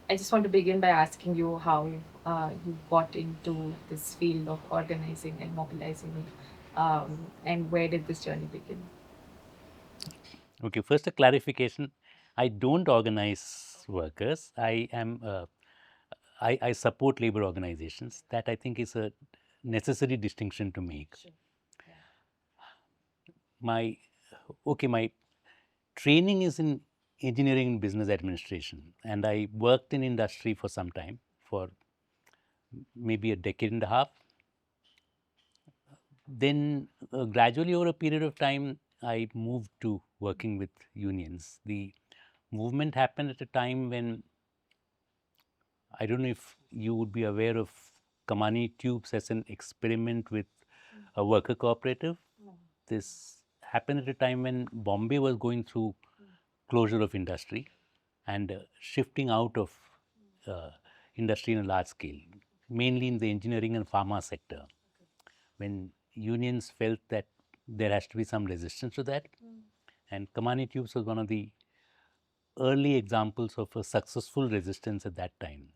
I just want to begin by asking you how you got into this field of organizing and mobilizing, and where did this journey begin? Okay, first a clarification. I don't organize workers. I support labor organizations. That I think is a necessary distinction to make. Sure. Yeah. My my training is in engineering and business administration, and I worked in industry for some time, for maybe a decade and a half. Then gradually over a period of time, I moved to working with unions. The movement happened at a time when I don't know if you would be aware of Kamani Tubes as an experiment with a worker cooperative. This happened at a time when Bombay was going through closure of industry and shifting out of uh, industry in a large scale, mainly in the engineering and pharma sector. When unions felt that there has to be some resistance to that, and Kamani Tubes was one of the early examples of a successful resistance at that time,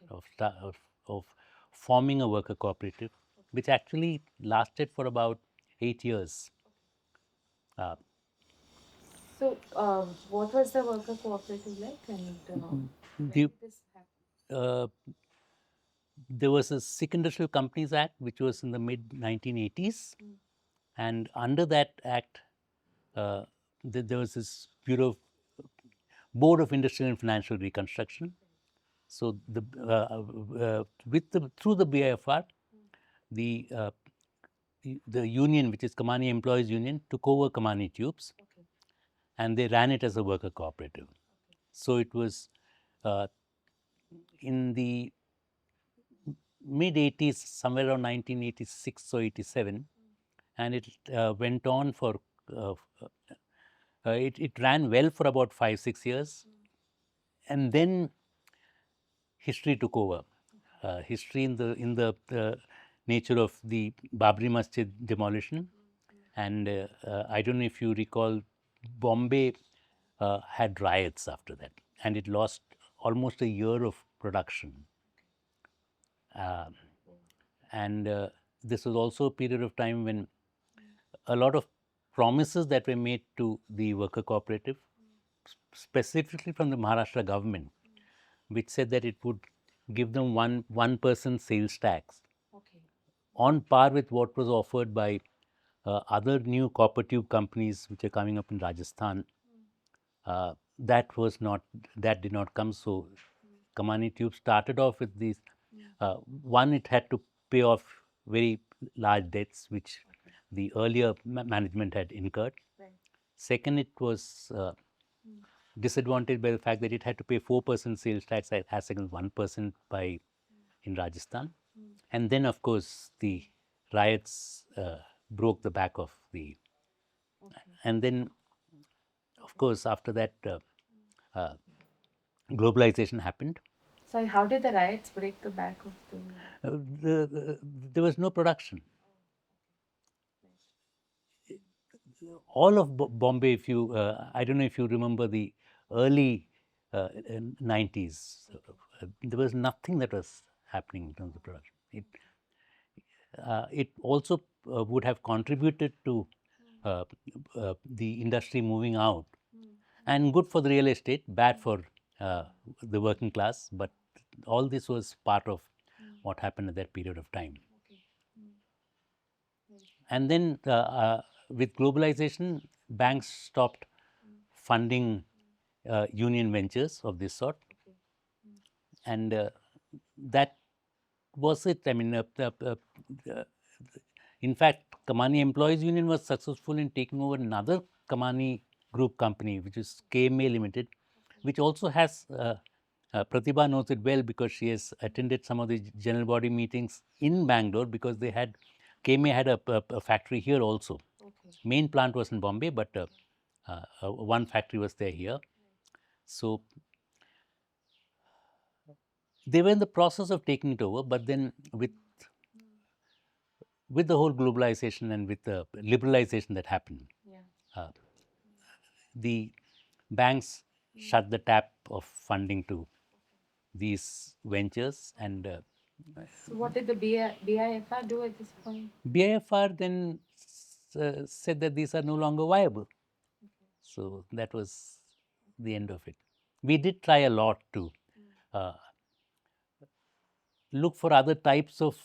of forming a worker cooperative, which actually lasted for about 8 years. Uh, So, what was the worker cooperative like, and when the, did this happen? uh, there was a Sikh Industrial Companies Act, which was in the mid 1980s, and under that act, uh, there was this Board of Industrial and Financial Reconstruction. So with through the BIFR, the the union, which is Kamani Employees Union, took over Kamani Tubes, and they ran it as a worker cooperative. So it was uh, in the mid 80s, somewhere around 1986 or 87, and it went on for uh, it ran well for about 5-6 years, and then history took over. History in the nature of the Babri Masjid demolition, and I don't know if you recall, Bombay had riots after that, and it lost almost a year of production. Uh, and this was also a period of time when a lot of promises that were made to the worker cooperative, specifically from the Maharashtra government, which said that it would give them 1% sales tax, on par with what was offered by other new copper tube companies which are coming up in Rajasthan. That was not, that did not come. So Kamani Tube started off with these. One, it had to pay off very large debts which the earlier management had incurred. Second, it was disadvantaged by the fact that it had to pay 4% sales tax as against 1% by in Rajasthan. And then, of course, the riots broke the back of the. And then, of course, after that, uh, globalization happened. Sorry, how did the riots break the back of the? There was no production. All of Bombay, if you, I don't know if you remember the early 90s, there was nothing that was happening in terms of production. It also would have contributed to the industry moving out, and good for the real estate, bad for the working class. But all this was part of what happened at that period of time. And then with globalization, banks stopped funding union ventures of this sort, and that was it. I mean, in fact, Kamani Employees Union was successful in taking over another Kamani group company, which is KMA Limited, which also has Pratibha knows it well because she has attended some of the general body meetings in Bangalore, because they had KMA had a factory here also. Main plant was in Bombay, but one factory was there here. So they were in the process of taking it over, but then with the whole globalization and with the liberalization that happened, uh, the banks shut the tap of funding to these ventures. And So what did the BIFR do at this point? BIFR then said that these are no longer viable. So that was the end of it. We did try a lot to uh, look for other types of,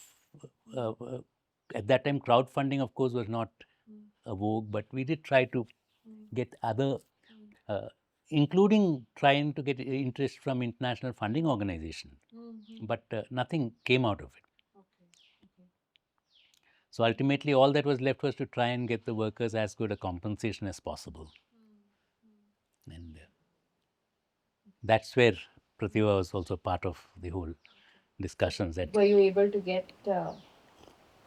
at that time, crowdfunding, of course, was not a vogue, but we did try to get other, uh, including trying to get interest from international funding organization, but nothing came out of it. So ultimately, all that was left was to try and get the workers as good a compensation as possible. And that's where Pratibha was also part of the whole discussions. That Were you able to get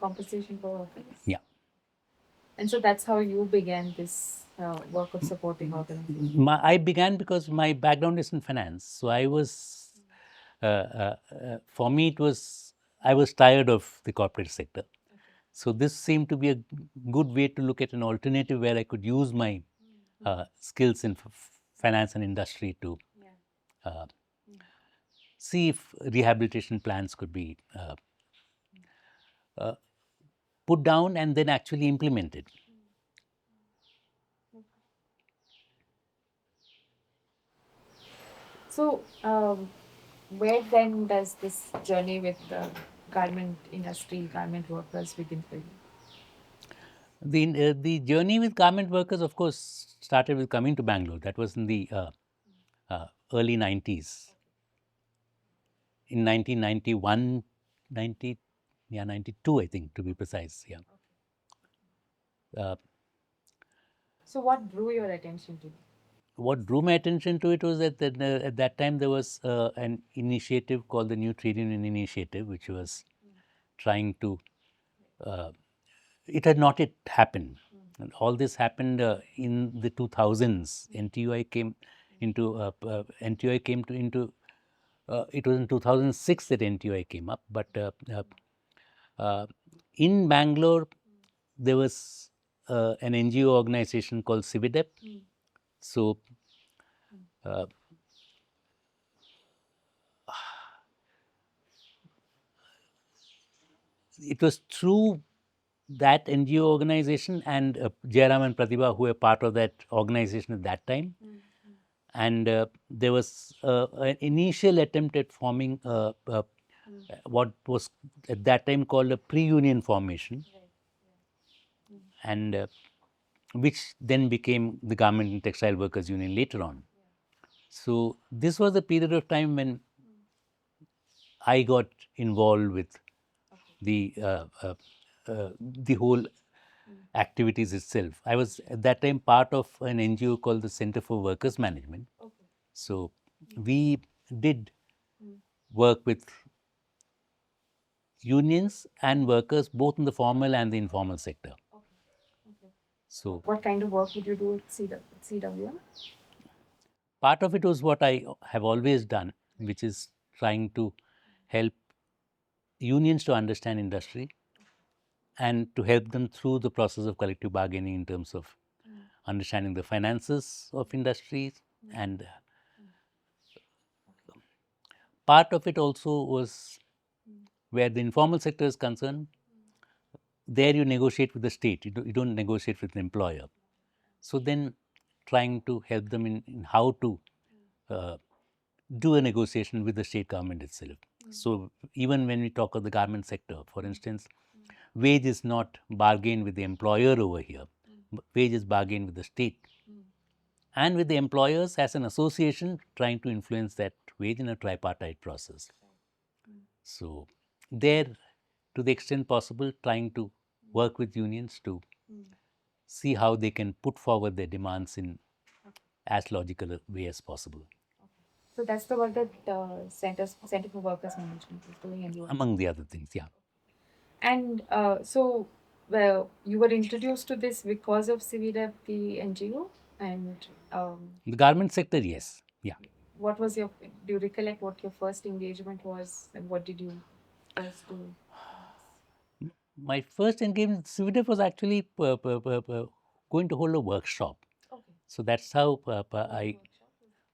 compensation for workers? Yeah. And so that's how you began this work of supporting organizations. I began because my background is in finance. So I was, for me, it was, I was tired of the corporate sector. So this seemed to be a good way to look at an alternative where I could use my skills in finance and industry to see if rehabilitation plans could be put down and then actually implemented. So, where then does this journey with the garment industry, garment workers begin for you? The journey with garment workers, of course, started with coming to Bangalore. That was in the early 90s. In 1991, 90, yeah, 92, I think, to be precise. Yeah. So, what drew your attention to it? What drew my attention to it was that at that time there was an initiative called the New Trade Union Initiative, which was trying to, it had not yet happened. And all this happened in the 2000s. NTUI came into, NTUI came to into, it was in 2006 that NTUI came up, but in Bangalore, there was an NGO organization called Cividep. So it was through that NGO organization and Jairam and Pratibha, who were part of that organization at that time. And there was an initial attempt at forming what was at that time called a pre-union formation, and which then became the Garment and Textile Workers Union later on. So this was a period of time when I got involved with the whole activities itself. I was at that time part of an NGO called the Center for Workers Management. So we did work with unions and workers both in the formal and the informal sector. So What kind of work would you do at CWM? part of it was what I have always done, which is trying to help unions to understand industry and to help them through the process of collective bargaining in terms of understanding the finances of industries. And part of it also was where the informal sector is concerned, there you negotiate with the state, you don't negotiate with the employer. So then trying to help them in how to do a negotiation with the state government itself. So even when we talk of the garment sector, for instance, wage is not bargained with the employer over here, wage is bargained with the state. And with the employers as an association trying to influence that wage in a tripartite process. So there, to the extent possible, trying to work with unions to see how they can put forward their demands in as logical a way as possible. So that's the work that Center for Workers Management is doing, and you Among the other things, yeah. And so, well, you were introduced to this because of CVDF, the NGO, and The garment sector, yes, yeah. what was your? Do you recollect what your first engagement was, and what did you first do? My first engagement with CVDF was actually going to hold a workshop. Okay. So that's how I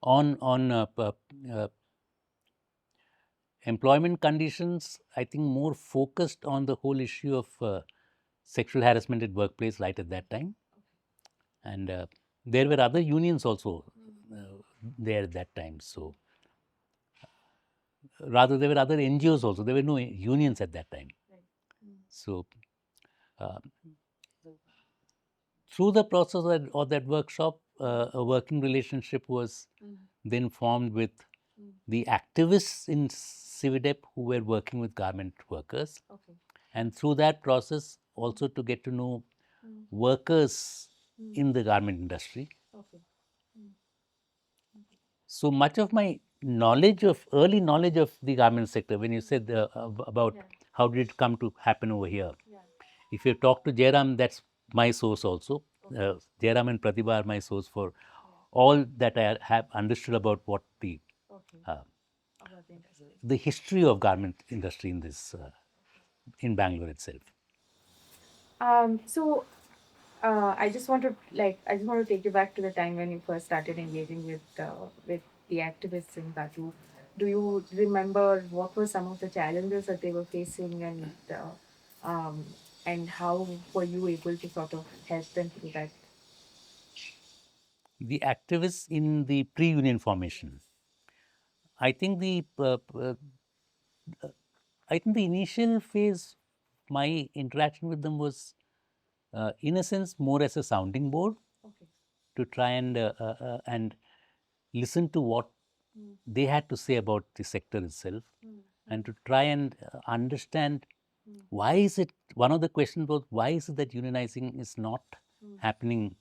on employment conditions, I think, more focused on the whole issue of sexual harassment at workplace right at that time. And there were other unions also there at that time. So rather, there were other NGOs also. There were no unions at that time. So uh, through the process of that workshop, a working relationship was then formed with the activists in Cividep who were working with garment workers. And through that process, also to get to know workers in the garment industry. So much of my early knowledge of the garment sector, when you said about how did it come to happen over here, if you talk to Jairam, that's my source also. Jairam and Pratibha are my source for all that I have understood about what uh, the history of garment industry in this in Bangalore itself. So I just want to take you back to the time when you first started engaging with the activists in GATWU. Do you remember what were some of the challenges that they were facing, and how were you able to sort of help them through that? The activists in the pre-union formation, I think I think the initial phase, my interaction with them was, in a sense, more as a sounding board to try and listen to what they had to say about the sector itself, and to try and understand why is it. One of the questions was, why is it that unionizing is not happening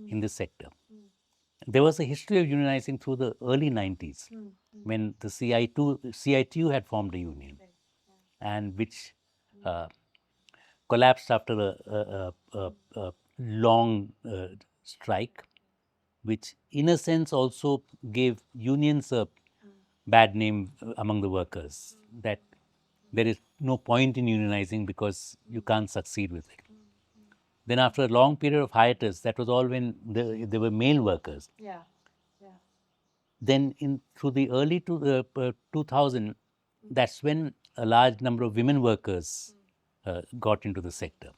in this sector? There was a history of unionizing through the early 90s when the CITU had formed a union, and which uh, collapsed after a long strike, which in a sense also gave unions a bad name among the workers, that there is no point in unionizing because you can't succeed with it. Then after a long period of hiatus, that was all when there were male workers. Yeah, yeah. Then through the early 2000, that's when a large number of women workers got into the sector,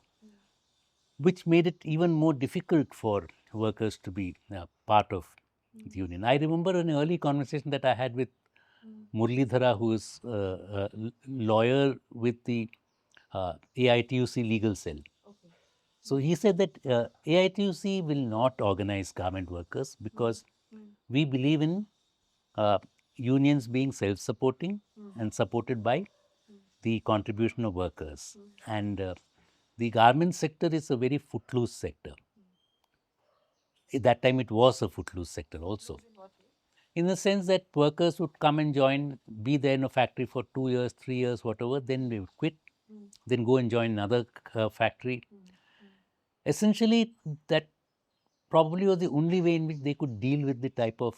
which made it even more difficult for workers to be part of the union. I remember an early conversation that I had with Murlidhara, who is a lawyer with the AITUC legal cell. So he said that AITUC will not organize garment workers because we believe in uh, unions being self-supporting and supported by the contribution of workers. And the garment sector is a very footloose sector. At that time, it was a footloose sector also, in the sense that workers would come and join, be there in a factory for 2 years, 3 years, whatever, then they would quit, then go and join another factory. Essentially, that probably was the only way in which they could deal with the type of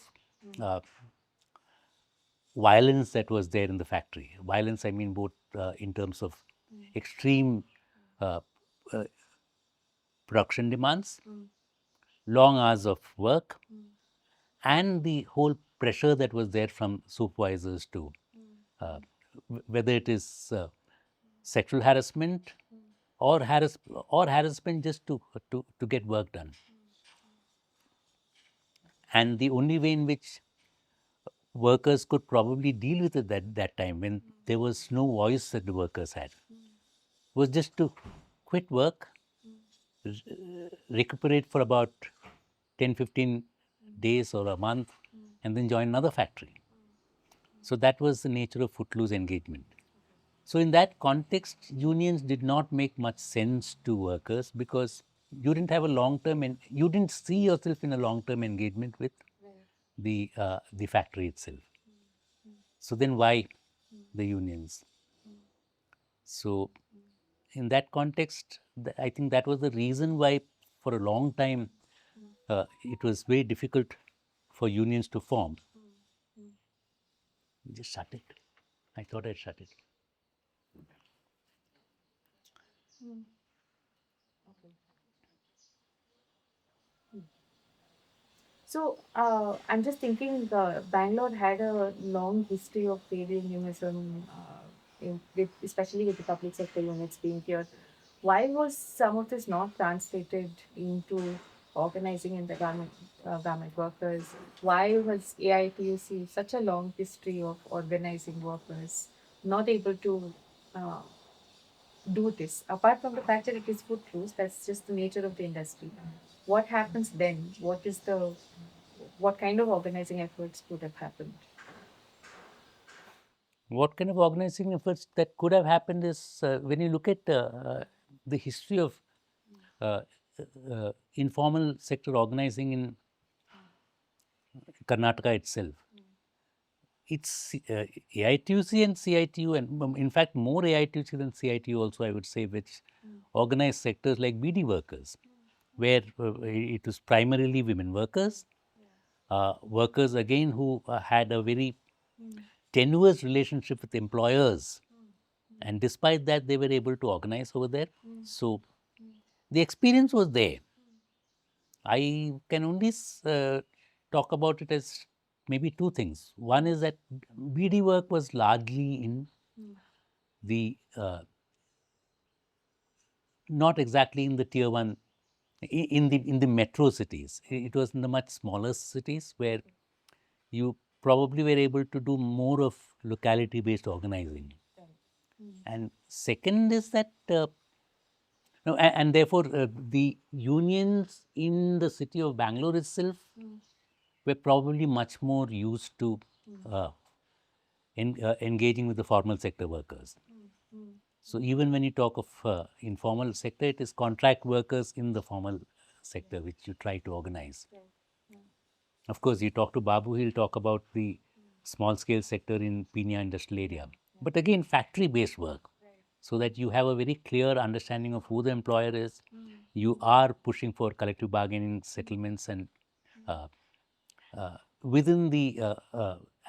uh, violence that was there in the factory. Violence, I mean, both in terms of extreme uh, uh, production demands, long hours of work, and the whole pressure that was there from supervisors to uh, whether it is sexual harassment or harassment just to get work done. And the only way in which workers could probably deal with it that time, when there was no voice that the workers had, was just to quit work, recuperate for about 10-15 days or a month, and then join another factory. So that was the nature of footloose engagement. So in that context, unions did not make much sense to workers because you didn't have a long-term and you didn't see yourself in a long-term engagement with the factory itself. So then why the unions? So in that context, I think that was the reason why for a long time it was very difficult for unions to form. Just shut it. I thought I'd shut it. So I'm just thinking, Bangalore had a long history of trade unionism, especially with the public sector units being here. Why was some of this not translated into organizing in the garment workers? Why was AITUC such a long history of organizing workers not able to uh, do this? Apart from the fact that it is footloose, that's just the nature of the industry. What happens then? What kind of organizing efforts could have happened? What kind of organizing efforts that could have happened is when you look at the history of uh, informal sector organizing in Karnataka itself. It's AITUC and CITU, and in fact, more AITUC than CITU also, I would say, which organize sectors like BD workers, where it was primarily women workers, workers again who had a very tenuous relationship with employers. And despite that, they were able to organize over there. So the experience was there. I can only talk about it as maybe two things. One is that BD work was largely in the not exactly in the tier one, in the metro cities. It was in the much smaller cities where you probably were able to do more of locality based organizing. And second is that no, and therefore the unions in the city of Bangalore itself were probably much more used to uh, engaging with the formal sector workers. So even when you talk of informal sector, it is contract workers in the formal sector which you try to organize. Of course, you talk to Babu, he'll talk about the small scale sector in Pina industrial area. But again, factory based work, so that you have a very clear understanding of who the employer is. You are pushing for collective bargaining settlements and uh, within the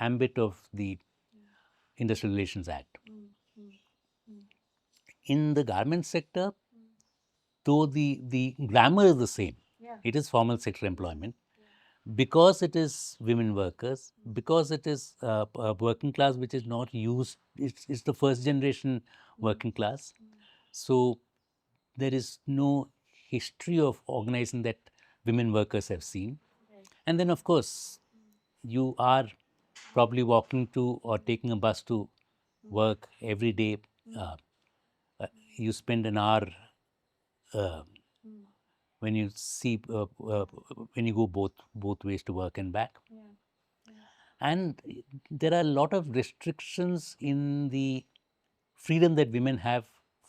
ambit of the Industrial Relations Act. In the garment sector, though the grammar is the same, it is formal sector employment because it is women workers, because it is working class which is not used, it's the first generation working class. So there is no history of organizing that women workers have seen. And then, of course, you are probably walking to or taking a bus to work every day. Uh, you spend an hour uh, when you see when you go both ways to work and back. And there are a lot of restrictions in the freedom that women have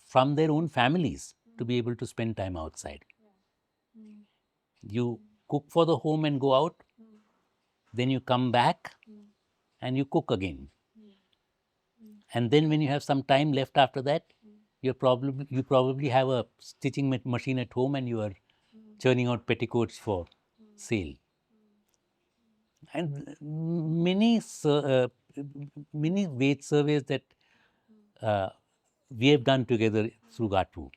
from their own families to be able to spend time outside. You cook for the home and go out, then you come back and you cook again. And then when you have some time left after that, you probably have a stitching machine at home and you are churning out petticoats for sale. And many wage surveys that uh, we have done together through GATWU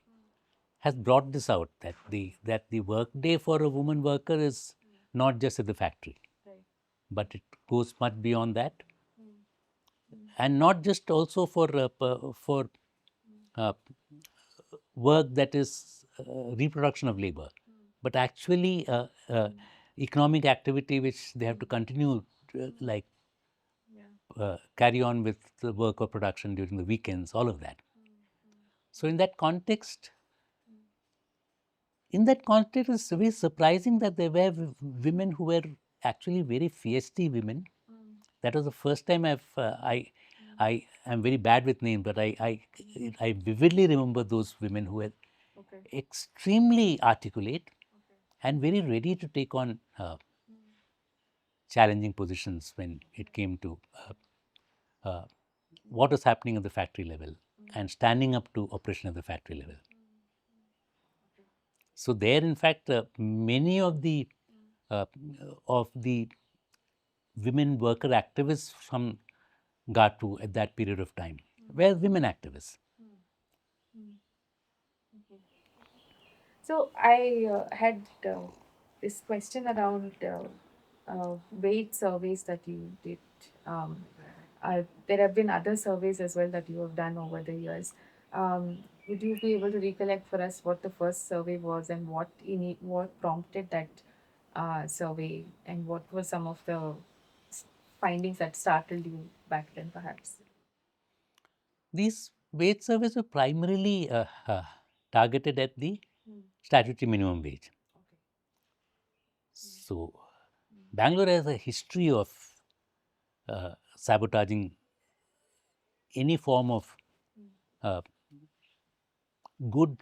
has brought this out, that the work day for a woman worker is not just at the factory, but it goes much beyond that, and not just also for uh, work that is reproduction of labor, but actually economic activity which they have to continue like carry on with the work or production during the weekends, all of that. So in that context, it's very surprising that there were women who were actually very feisty women. That was the first time I am very bad with names, but I vividly remember those women who were extremely articulate and very ready to take on challenging positions when it came to what was happening at the factory level and standing up to oppression at the factory level. So there, in fact, many uh, of the women worker activists from GATU at that period of time were women activists. So I had this question around wage surveys that you did. Um, there have been other surveys as well that you have done over the years. Would you be able to recollect for us what the first survey was and what prompted that survey, and what were some of the findings that startled you back then, perhaps? These wage surveys were primarily targeted at the statutory minimum wage. Okay. So, Bangalore has a history of sabotaging any form of uh, good,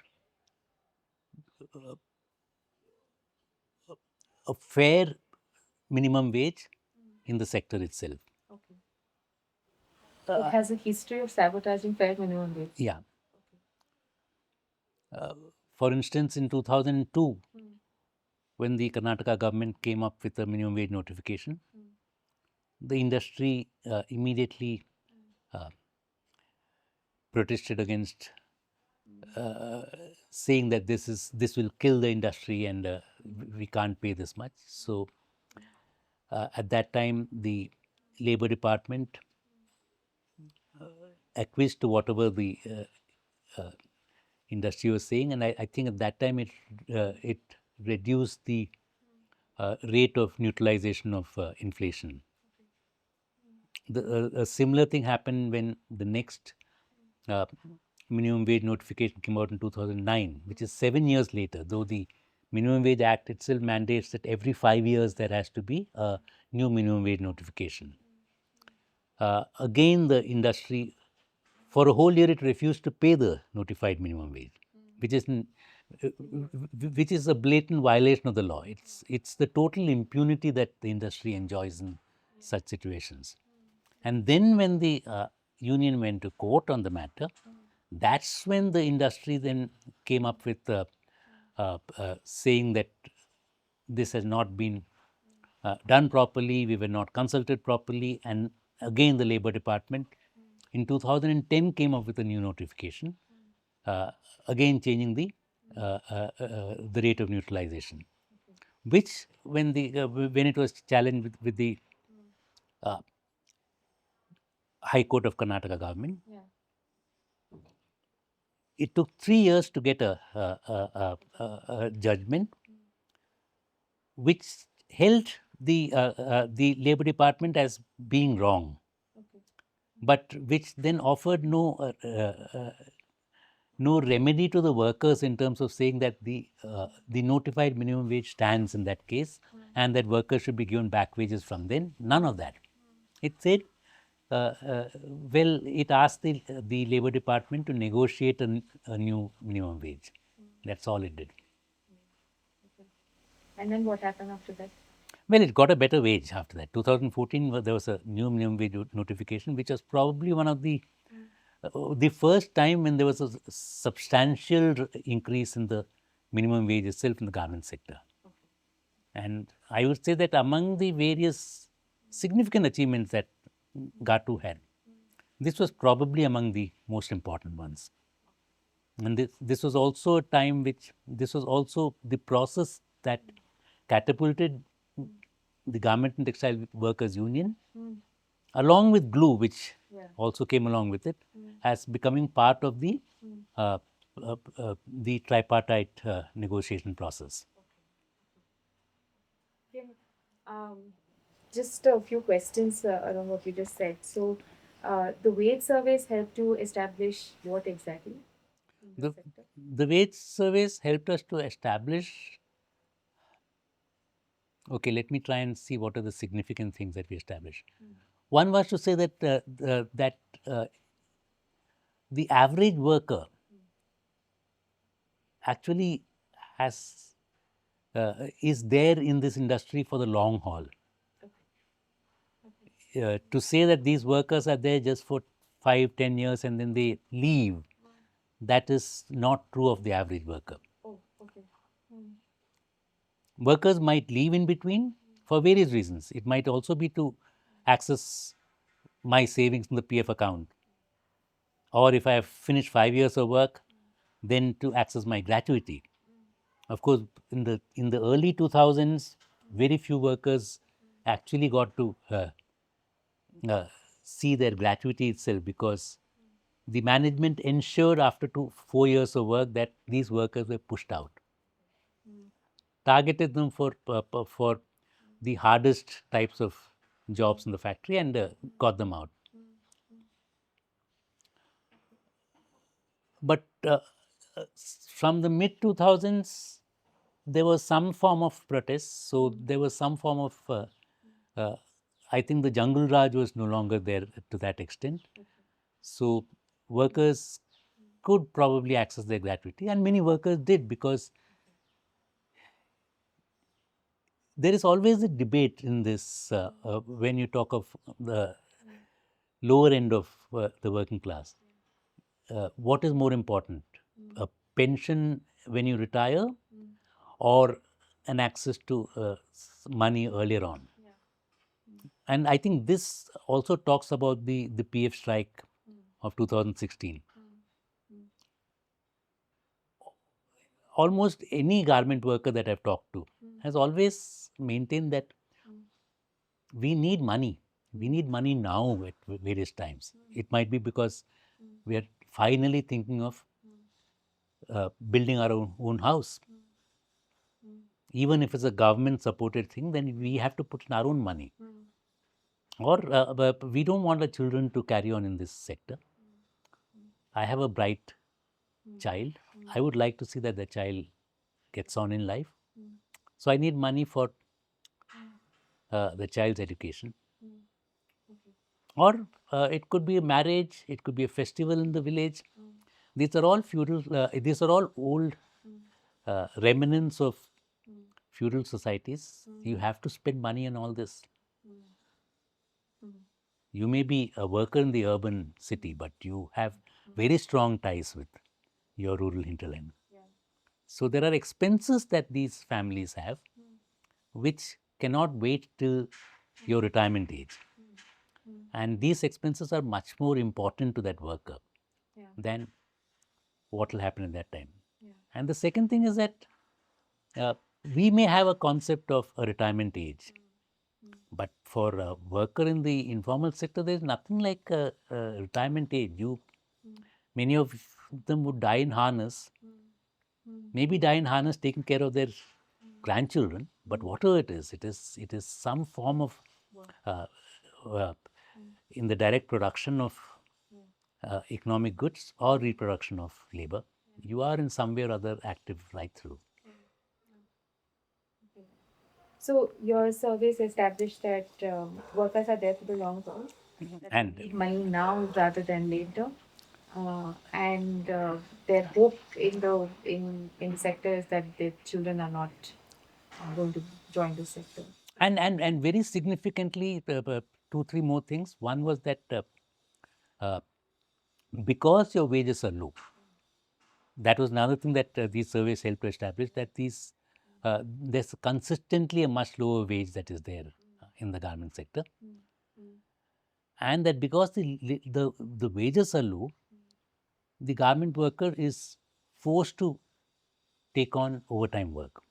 a fair minimum wage in the sector itself. Okay. It has a history of sabotaging fair minimum wage. Yeah. For instance, in 2002, when the Karnataka government came up with a minimum wage notification, the industry immediately protested against, saying that this will kill the industry and we can't pay this much. So at that time, the Labor Department acquiesced to whatever the industry was saying, and I think at that time it reduced the rate of neutralization of inflation. A similar thing happened when the next uh, minimum wage notification came out in 2009, which is 7 years later, though the Minimum Wage Act itself mandates that every 5 years there has to be a new minimum wage notification. Again, the industry, for a whole year, it refused to pay the notified minimum wage, which is which is a blatant violation of the law. It's the total impunity that the industry enjoys in such situations. And then when the union went to court on the matter, that's when the industry then came up with saying that this has not been done properly, we were not consulted properly, and again the Labor Department in 2010 came up with a new notification, again changing the rate of neutralization, which when it was challenged with the uh, High Court of Karnataka government, Yeah. it took 3 years to get a judgment, which held the Labor Department as being wrong, Okay. but which then offered no remedy to the workers in terms of saying that the notified minimum wage stands in that case, and that workers should be given back wages from then. None of that. It said, well, it asked the Labor Department to negotiate a new minimum wage. That's all it did. And then what happened after that? Well, it got a better wage after that. 2014, there was a new minimum wage notification, which was probably one of the first time when there was a substantial increase in the minimum wage itself in the garment sector. Okay. And I would say that among the various significant achievements that GATWU had, this was probably among the most important ones. And this was also a time this was also the process that catapulted the Garment and Textile Workers Union, along with GLUE, which also came along with it, as becoming part of the tripartite negotiation process. Okay. Just a few questions around what you just said. So, the wage surveys help to establish what exactly in the The, sector? the wage surveys helped us to establish. Okay, let me try and see what are the significant things that we established. One was to say that the average worker actually has is there in this industry for the long haul. To say that these workers are there just for 5-10 years and then they leave, that is not true of the average worker. Oh, okay. Workers might leave in between for various reasons. It might also be to access my savings in the PF account, or if I have finished 5 years of work, then to access my gratuity. Of course, in the early 2000s, very few workers actually got to uh, see their gratuity itself, because the management ensured after 4 years of work that these workers were pushed out, targeted them for the hardest types of jobs in the factory, and got them out. But from the mid 2000s, there was some form of protest. So there was some form of, I think the Jungle Raj was no longer there to that extent. So workers could probably access their gratuity, and many workers did, because there is always a debate in this when you talk of the lower end of the working class. What is more important, a pension when you retire, or an access to money earlier on? And I think this also talks about the PF strike of 2016. Almost any garment worker that I've talked to has always maintained that we need money. We need money now at various times. It might be because we are finally thinking of building our own house. Even if it's a government supported thing, then we have to put in our own money. Or we don't want our children to carry on in this sector. I have a bright child. I would like to see that the child gets on in life. So I need money for the child's education. Or it could be a marriage, it could be a festival in the village. These are all feudal, these are all old remnants of feudal societies. You have to spend money on all this. You may be a worker in the urban city, but you have very strong ties with your rural hinterland. So there are expenses that these families have, which cannot wait till your retirement age. And these expenses are much more important to that worker than what will happen at that time. And the second thing is that uh, we may have a concept of a retirement age, but for a worker in the informal sector, there's nothing like a retirement age. Many of them would die in harness, maybe die in harness taking care of their grandchildren, but whatever it is some form of uh, in the direct production of economic goods or reproduction of labor. You are in some way or other active right through. So your surveys established that workers are there for the long term, that And they need money now rather than later, and their hope in the sector is that their children are not going to join the sector. and very significantly, two, three more things. One was that uh, because your wages are low, that was another thing that these surveys helped to establish, that there's consistently a much lower wage that is there in the garment sector, and that because the wages are low, the garment worker is forced to take on overtime work.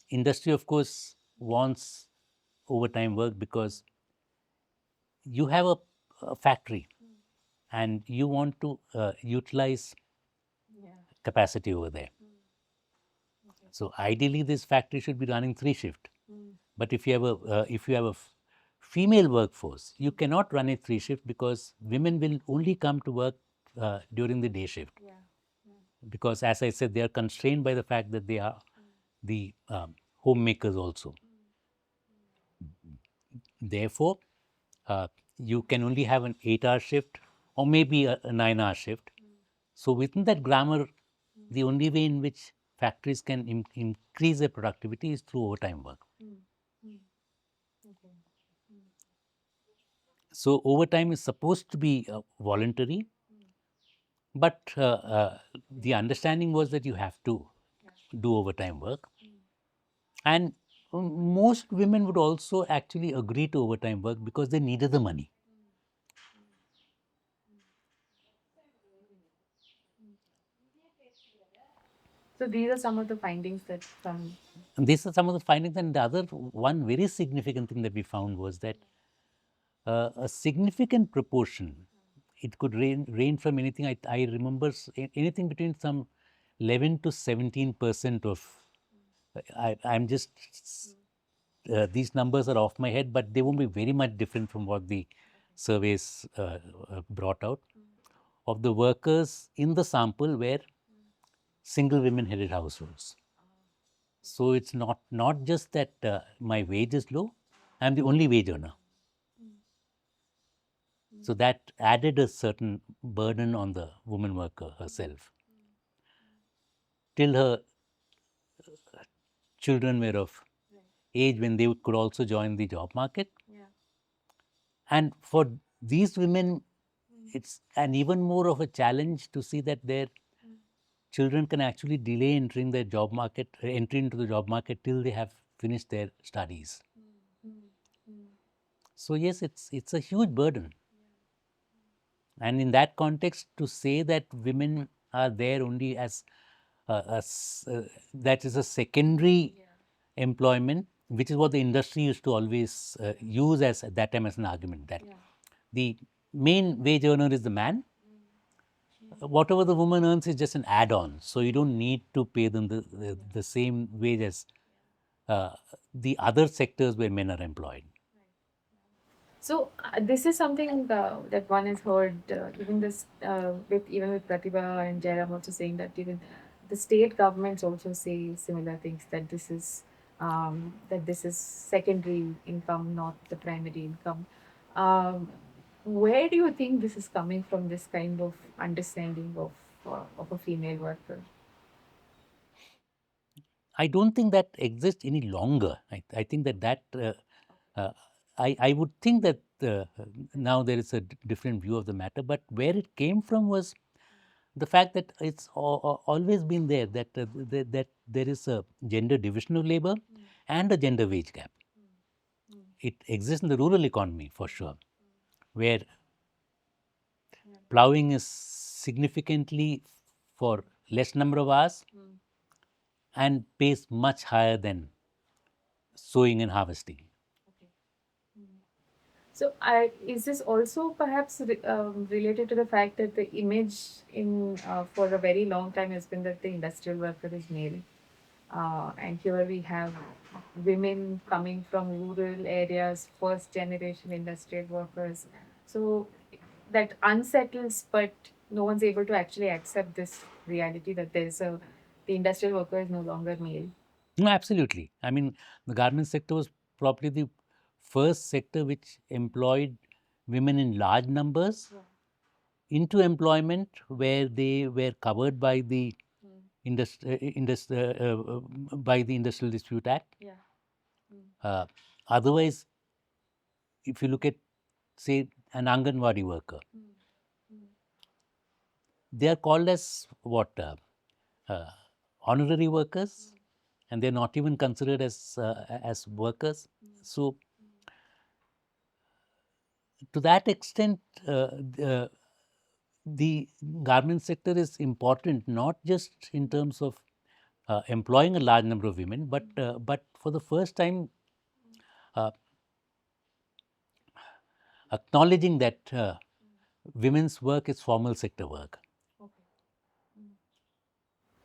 Industry, of course, wants overtime work because you have a factory and you want to utilize capacity over there. So ideally, this factory should be running 3 shift. But if you have a female workforce, you cannot run it 3 shift, because women will only come to work during the day shift. Because, as I said, they are constrained by the fact that they are the homemakers also. Therefore, you can only have an 8-hour shift or maybe a 9-hour shift. So within that grammar, the only way in which factories can increase their productivity is through overtime work. So overtime is supposed to be voluntary, but the understanding was that you have to do overtime work. And most women would also actually agree to overtime work because they needed the money. So these are some of the findings that from. And these are some of the findings. And the other one very significant thing that we found was that a significant proportion, it could range from anything, I remember anything between some 11 to 17% of, I'm just, these numbers are off my head, but they won't be very much different from what the surveys brought out, of the workers in the sample were single women headed households. So it's not just that my wage is low, I'm the only wage earner. So that added a certain burden on the woman worker herself. Till her children were of age when they could also join the job market. And for these women, it's an even more of a challenge to see that their children can actually delay entering the job market, entry into the job market till they have finished their studies. So yes, it's a huge burden. And in that context, to say that women are there only as that is a secondary employment, which is what the industry used to always use as at that time as an argument, that the main wage earner is the man. Whatever the woman earns is just an add-on, so you don't need to pay them the same wage as uh, the other sectors where men are employed. So this is something that one has heard even this with Pratibha and Jairam also saying that even the state governments also say similar things, that this is secondary income, not the primary income. Um, where do you think this is coming from? This kind of understanding of a female worker. I don't think that exists any longer. I think that uh, I would think that now there is a different view of the matter. But where it came from was the fact that it's always been there, that that there is a gender division of labor and a gender wage gap. It exists in the rural economy for sure, where plowing is significantly for less number of hours and pays much higher than sowing and harvesting. So, is this also perhaps related to the fact that the image in for a very long time has been that the industrial worker is male, and here we have women coming from rural areas, first generation industrial workers. So that unsettles, but no one's able to actually accept this reality that the industrial worker is no longer male. No, absolutely. I mean, the garment sector was probably the first sector which employed women in large numbers into employment where they were covered by the by the Industrial Dispute Act. Uh, Otherwise, if you look at, say, an Anganwadi worker, they are called as what? Uh, Honorary workers, and they're not even considered as workers. So, to that extent, the garment sector is important not just in terms of employing a large number of women, but for the first time uh, acknowledging that women's work is formal sector work.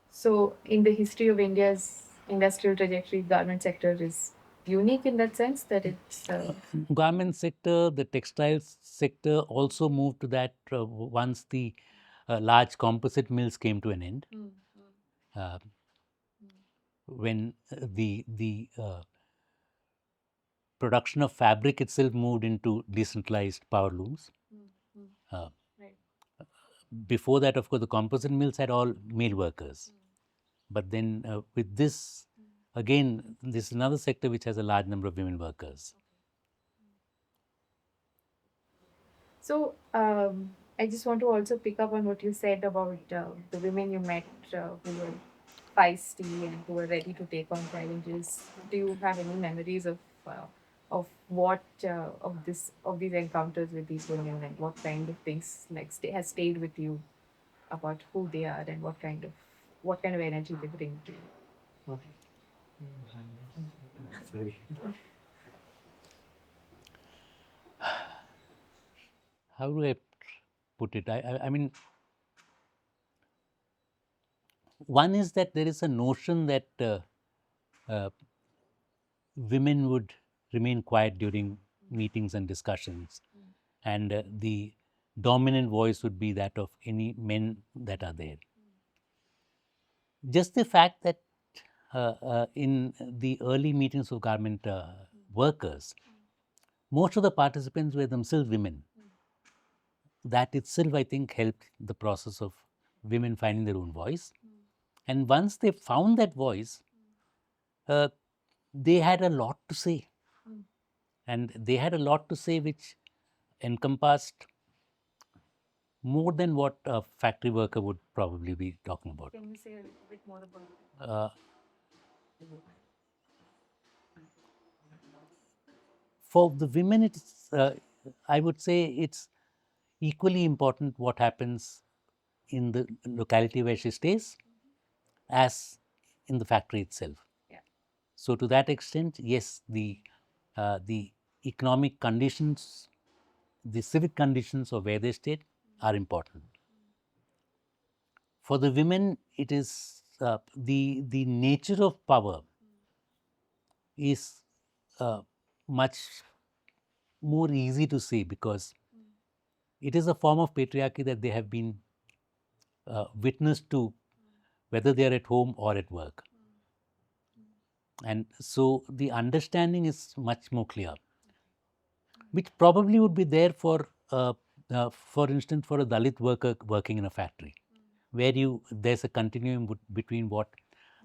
So, in the history of India's industrial trajectory, garment sector is unique in that sense that it's. Garment sector, the textiles sector also moved to that once the large composite mills came to an end. Uh, when the production of fabric itself moved into decentralized power looms. Uh, Before that, of course, the composite mills had all male workers. But then with this, again, this is another sector which has a large number of women workers. So, I just want to also pick up on what you said about the women you met who were feisty and who were ready to take on challenges. Do you have any memories of what of these encounters with these women, and what kind of things has stayed with you about who they are and what kind of? what kind of energy they bring to you. How do I put it? I mean, one is that there is a notion that uh, women would remain quiet during meetings and discussions, and the dominant voice would be that of any men that are there. Just the fact that in the early meetings of garment workers, most of the participants were themselves women. That itself, I think, helped the process of women finding their own voice. And once they found that voice, uh, they had a lot to say. And they had a lot to say which encompassed more than what a factory worker would probably be talking about. Can you say a little bit more about it? For the women, I would say it's equally important what happens in the locality where she stays as in the factory itself. Yeah. So to that extent, yes, the economic conditions, the civic conditions of where they stay are important. For the women, it is the nature of power is much more easy to say because it is a form of patriarchy that they have been witness to, whether they are at home or at work. And so the understanding is much more clear, which probably would be there for instance, for a Dalit worker working in a factory, where there's a continuum between what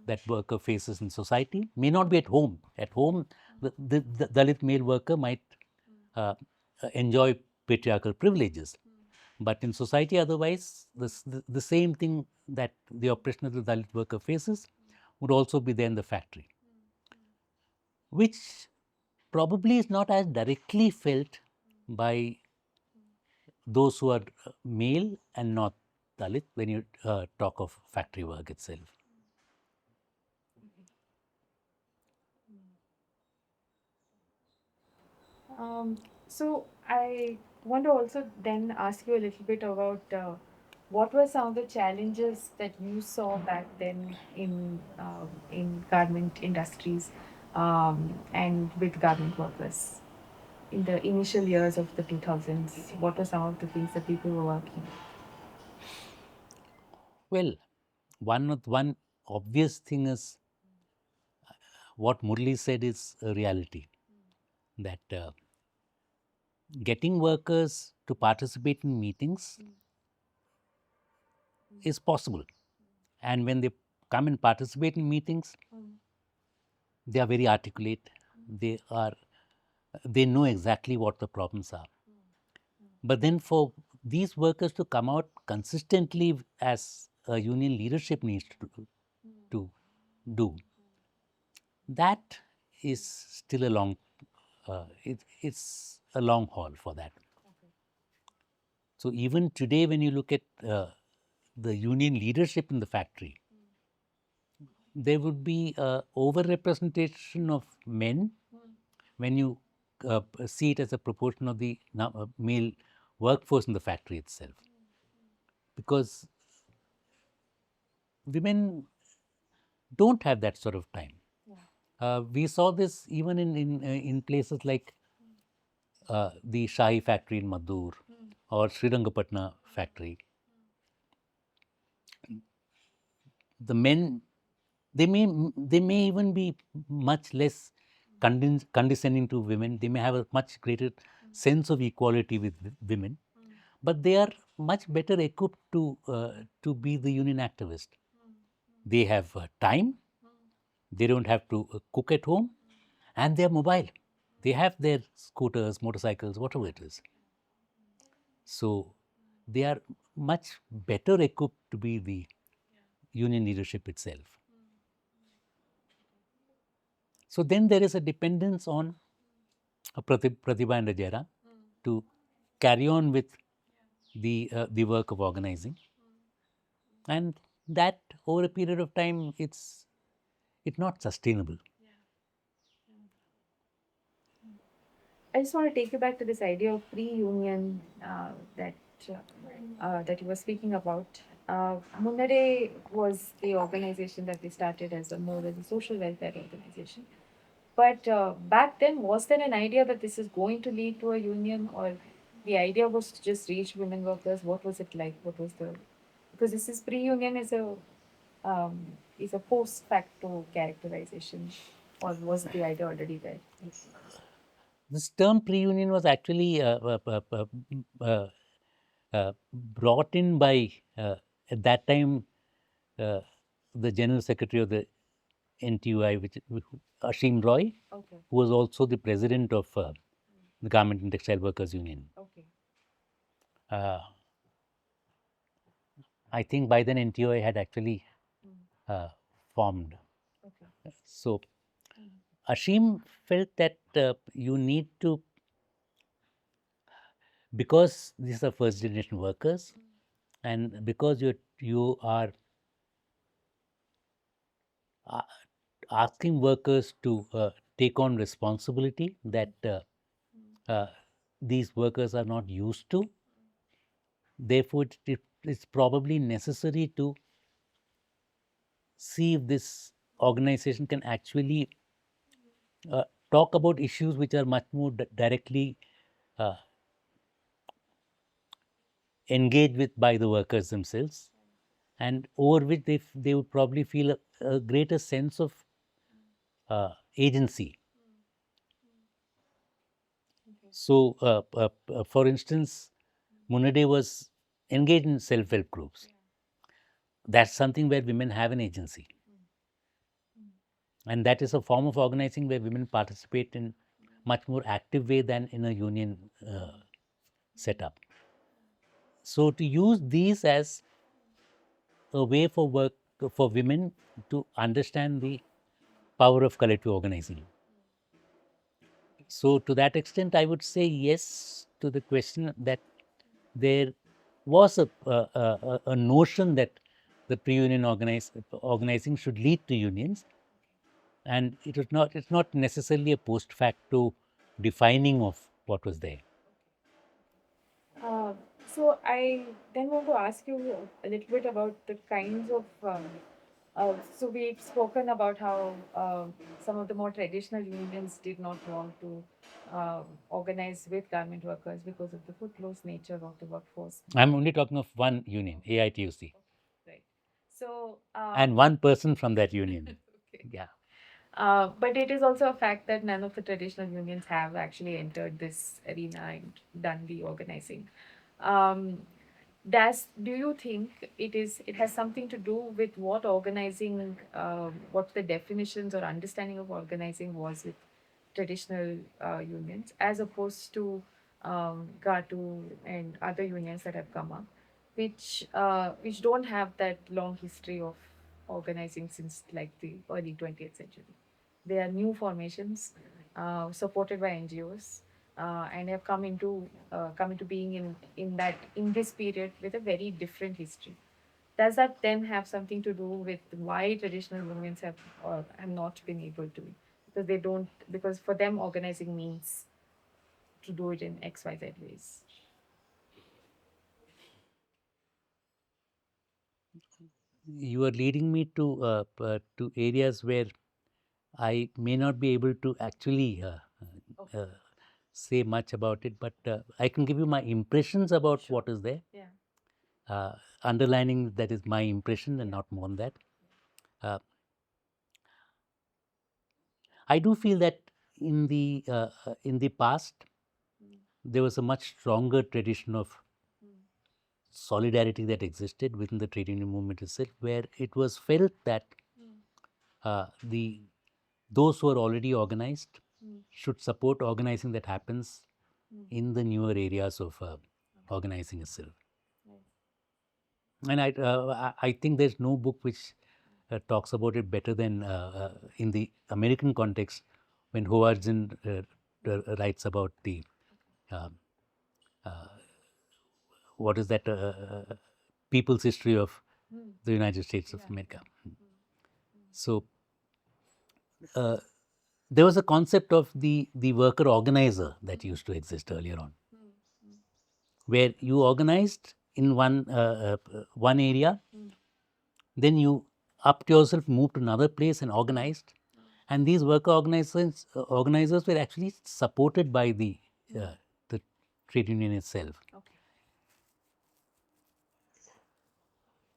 that worker faces in society. May not be at home. At home, the Dalit male worker might enjoy patriarchal privileges. But in society, otherwise, the same thing that the oppression of the Dalit worker faces would also be there in the factory, which probably is not as directly felt by those who are male and not Dalit when you talk of factory work itself. So I want to also then ask you a little bit about what were some of the challenges that you saw back then in garment industries and with garment workers in the initial years of the 2000s. What were some of the things that people were working? Well, one obvious thing is what Murli said is a reality, that getting workers to participate in meetings is possible. And when they come and participate in meetings, they are very articulate. They know exactly what the problems are. But then for these workers to come out consistently as a union leadership needs to do, that is still a it's a long haul for that. So even today, when you look at the union leadership in the factory, there would be overrepresentation of men when you see it as a proportion of the male workforce in the factory itself. Because women don't have that sort of time. We saw this even in places like the Shahi factory in Madur or Srirangapatna factory. The men, they may even be much less condescending to women. They may have a much greater sense of equality with women, but they are much better equipped to be the union activist. They have time. They don't have to cook at home, and they are mobile. They have their scooters, motorcycles, whatever it is. So they are much better equipped to be the union leadership itself. So then there is a dependence on Pratibha and Rajera to carry on with the work of organizing. And that over a period of time, it's not sustainable. I just want to take you back to this idea of pre-union that that you were speaking about. Munnade was the organization that we started as a more as a social welfare organization. But back then, was there an idea that this is going to lead to a union, or the idea was to just reach women workers? What was it like? What was the because this is pre-union um, is a post facto characterization, or was the idea already there? This term pre-union was actually uh, brought in by, at that time, uh, the General Secretary of the NTUI, Ashim Roy, Okay. who was also the president of the Garment and Textile Workers Union. Okay. Uh, I think by then NTUI had actually formed. Okay. So Ashim felt that you need to, because these are first generation workers, and because you are uh, asking workers to take on responsibility that uh, these workers are not used to. Therefore, it's probably necessary to see if this organization can actually uh, talk about issues which are much more directly uh, engaged with by the workers themselves, and over which they would probably feel a greater sense of agency. So, for instance, Munade was engaged in self-help groups. That's something where women have an agency, and that is a form of organizing where women participate in much more active way than in a union setup. So, to use these as a way for women to understand the power of collective organizing. So, to that extent, I would say yes to the question that there was a notion that the pre-union organizing should lead to unions, and it's not necessarily a post facto defining of what was there. Uh, so I then want to ask you a little bit about the kinds of. So we've spoken about how some of the more traditional unions did not want to organize with garment workers because of the footloose nature of the workforce. I'm only talking of one union, AITUC, Right. So. and one person from that union. Okay. Yeah. But it is also a fact that none of the traditional unions have actually entered this arena and done the organizing. Um, do you think it has something to do with what organizing, what the definitions or understanding of organizing was with traditional unions, as opposed to GATU and other unions that have come up, which don't have that long history of organizing since like the early 20th century. They are new formations supported by NGOs and have come into being in this period with a very different history. Does that then have something to do with why traditional movements have not been able to? Because they don't because for them organizing means to do it in XYZ ways. You are leading me to areas where I may not be able to actually say much about it, but I can give you my impressions about what is there. Yeah. Uh, Underlining that is my impression and not more than that. Uh, I do feel that in the past there was a much stronger tradition of solidarity that existed within the trade union movement itself, where it was felt that the those who are already organized should support organizing that happens in the newer areas of organizing itself. And I think there's no book which talks about it better than in the American context when Howard Zinn writes about the uh, what is that people's history of the United States of America. So uh, there was a concept of the worker organizer that used to exist earlier on, where you organized in one area, then you upped yourself, moved to another place and organized. And these worker organizers were actually supported by the trade union itself. Okay.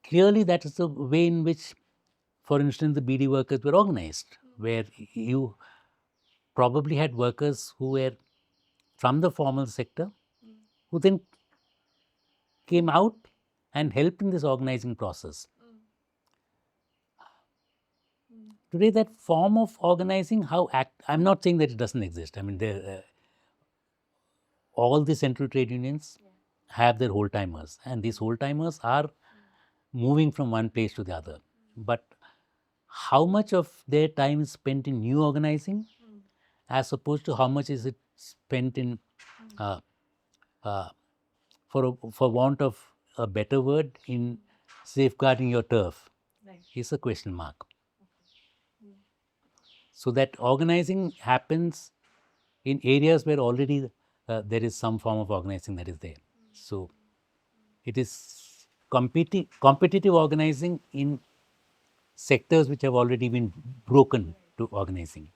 Clearly, that is the way in which, for instance, the BD workers were organized, where you probably had workers who were from the formal sector, who then came out and helped in this organizing process. Today, that form of organizing, I'm not saying that it doesn't exist. I mean, all the central trade unions have their whole timers, and these whole timers are moving from one place to the other. But how much of their time is spent in new organizing, as opposed to how much is it spent in, uh, uh, for want of a better word, in safeguarding your turf, Right. is a question mark. So that organizing happens in areas where already there is some form of organizing that is there. So it is competitive organizing in sectors which have already been broken to organizing.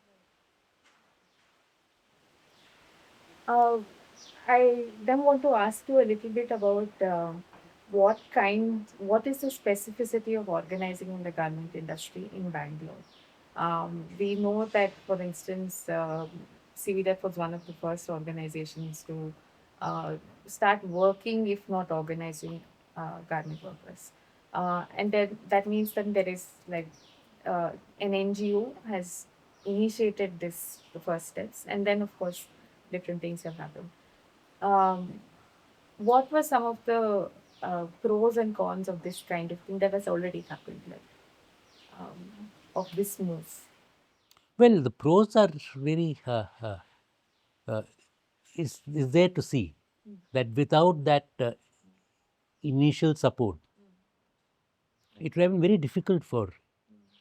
Uh, I then want to ask you a little bit about what is the specificity of organizing in the garment industry in Bangalore? We know that, for instance, CVDF was one of the first organizations to uh, start working, if not organizing, garment workers. And then that means that there is like uh, an NGO has initiated this, the first steps, and then of course different things have happened. Um, what were some of the pros and cons of this kind of thing that has already happened, like of this move? Well, the pros are very uh, is there to see that without that initial support, it would have been very difficult for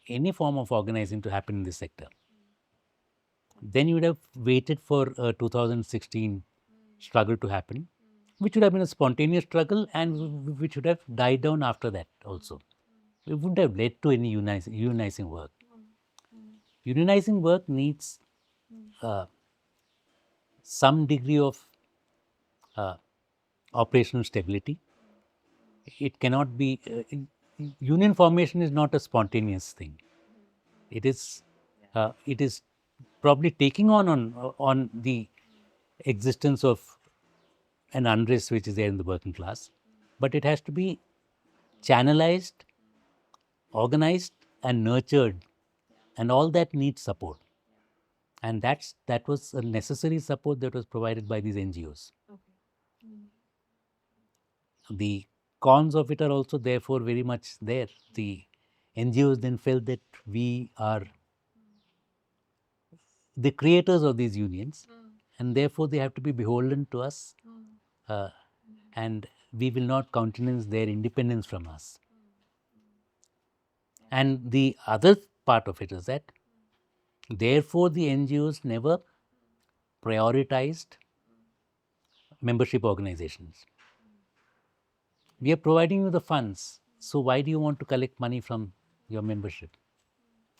any form of organizing to happen in this sector. Then you would have waited for a 2016 struggle to happen, which would have been a spontaneous struggle and which would have died down after that also. It wouldn't have led to any unionizing work. Unionizing work needs uh, some degree of uh, operational stability. It cannot be, union formation is not a spontaneous thing. It is probably taking on the existence of an unrest which is there in the working class, but it has to be channelized, organized, and nurtured, and all that needs support. And that was a necessary support that was provided by these NGOs. The cons of it are also therefore very much there. The NGOs then felt that we are the creators of these unions, and therefore they have to be beholden to us, uh, and we will not countenance their independence from us. And the other part of it is that, therefore, the NGOs never prioritized membership organizations. We are providing you the funds, so why do you want to collect money from your membership?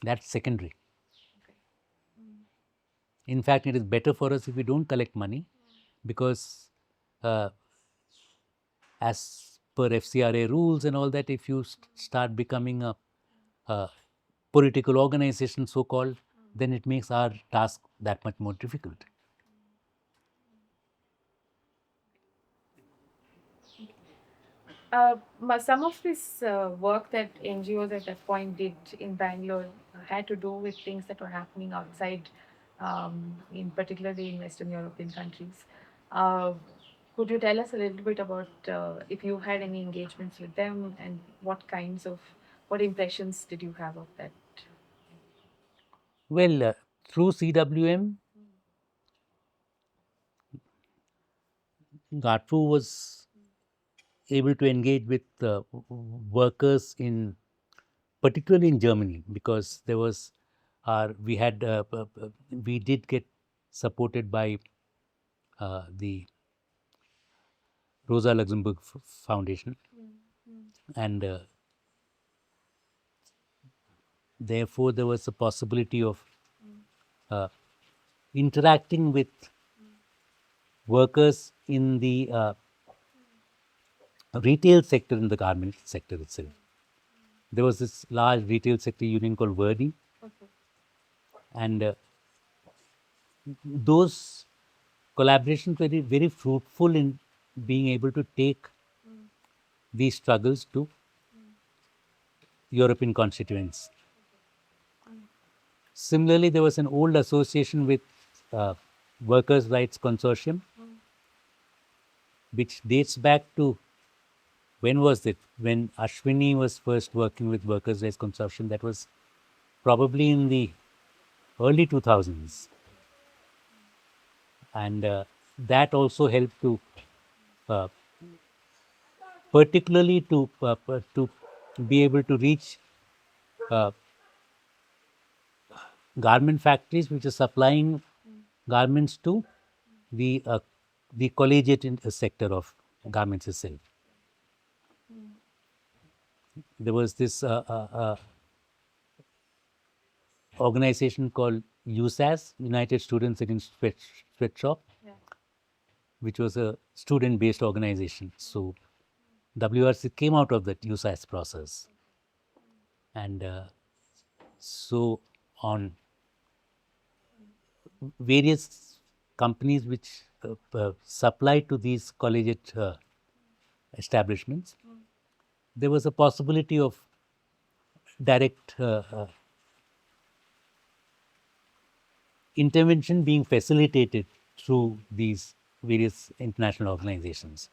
That's secondary. In fact, it is better for us if we don't collect money, because uh, as per FCRA rules and all that, if you start becoming a political organization, so called, then it makes our task that much more difficult. Some of this work that NGOs at that point did in Bangalore had to do with things that were happening outside, in particularly in Western European countries. Uh, could you tell us a little bit about if you had any engagements with them and what impressions did you have of that? Well, through CWM, GATWU was able to engage with workers in, particularly in Germany, because there was we had we did get supported by the Rosa Luxemburg Foundation, and therefore there was a possibility of uh, interacting with workers in the retail sector, in the garment sector itself. There was this large retail sector union called Verdi, and those collaborations were very fruitful in being able to take these struggles to European constituents. Similarly, there was an old association with Workers' Rights Consortium, which dates back to, when was it? When Ashwini was first working with Workers' Rights Consortium, that was probably in the early 2000s. And that also helped to, uh, particularly to be able to reach uh, garment factories which are supplying garments to the uh, the collegiate sector of garments itself. There was this organization called USAS, United Students Against Sweatshop, which was a student-based organization. So WRC came out of that USAS process, and so on various companies which supply to these collegiate establishments, there was a possibility of direct intervention being facilitated through these various international organizations.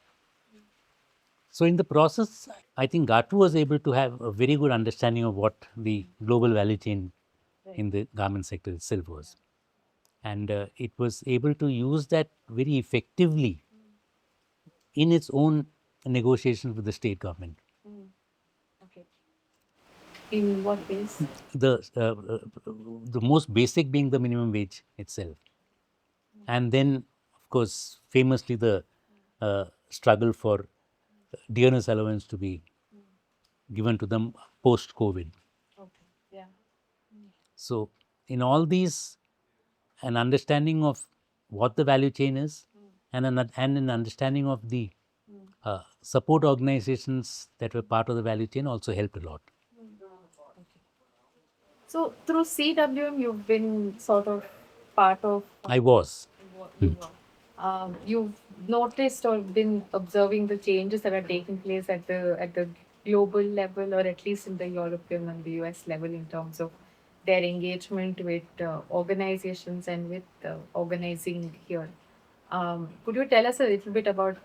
So in the process, I think GATWU was able to have a very good understanding of what the global value chain in the garment sector itself was. And it was able to use that very effectively in its own negotiations with the state government. Okay. In what ways? The most basic being the minimum wage itself, and then of course famously the struggle for dearness allowance to be given to them post COVID. Okay. Yeah. So in all these, an understanding of what the value chain is, and an understanding of the support organizations that were part of the value chain also helped a lot. So through CWM, you've been sort of part of. I was. What you were. You've noticed or been observing the changes that are taking place at the global level, or at least in the European and the US level, in terms of their engagement with organizations and with organizing here. Could you tell us a little bit about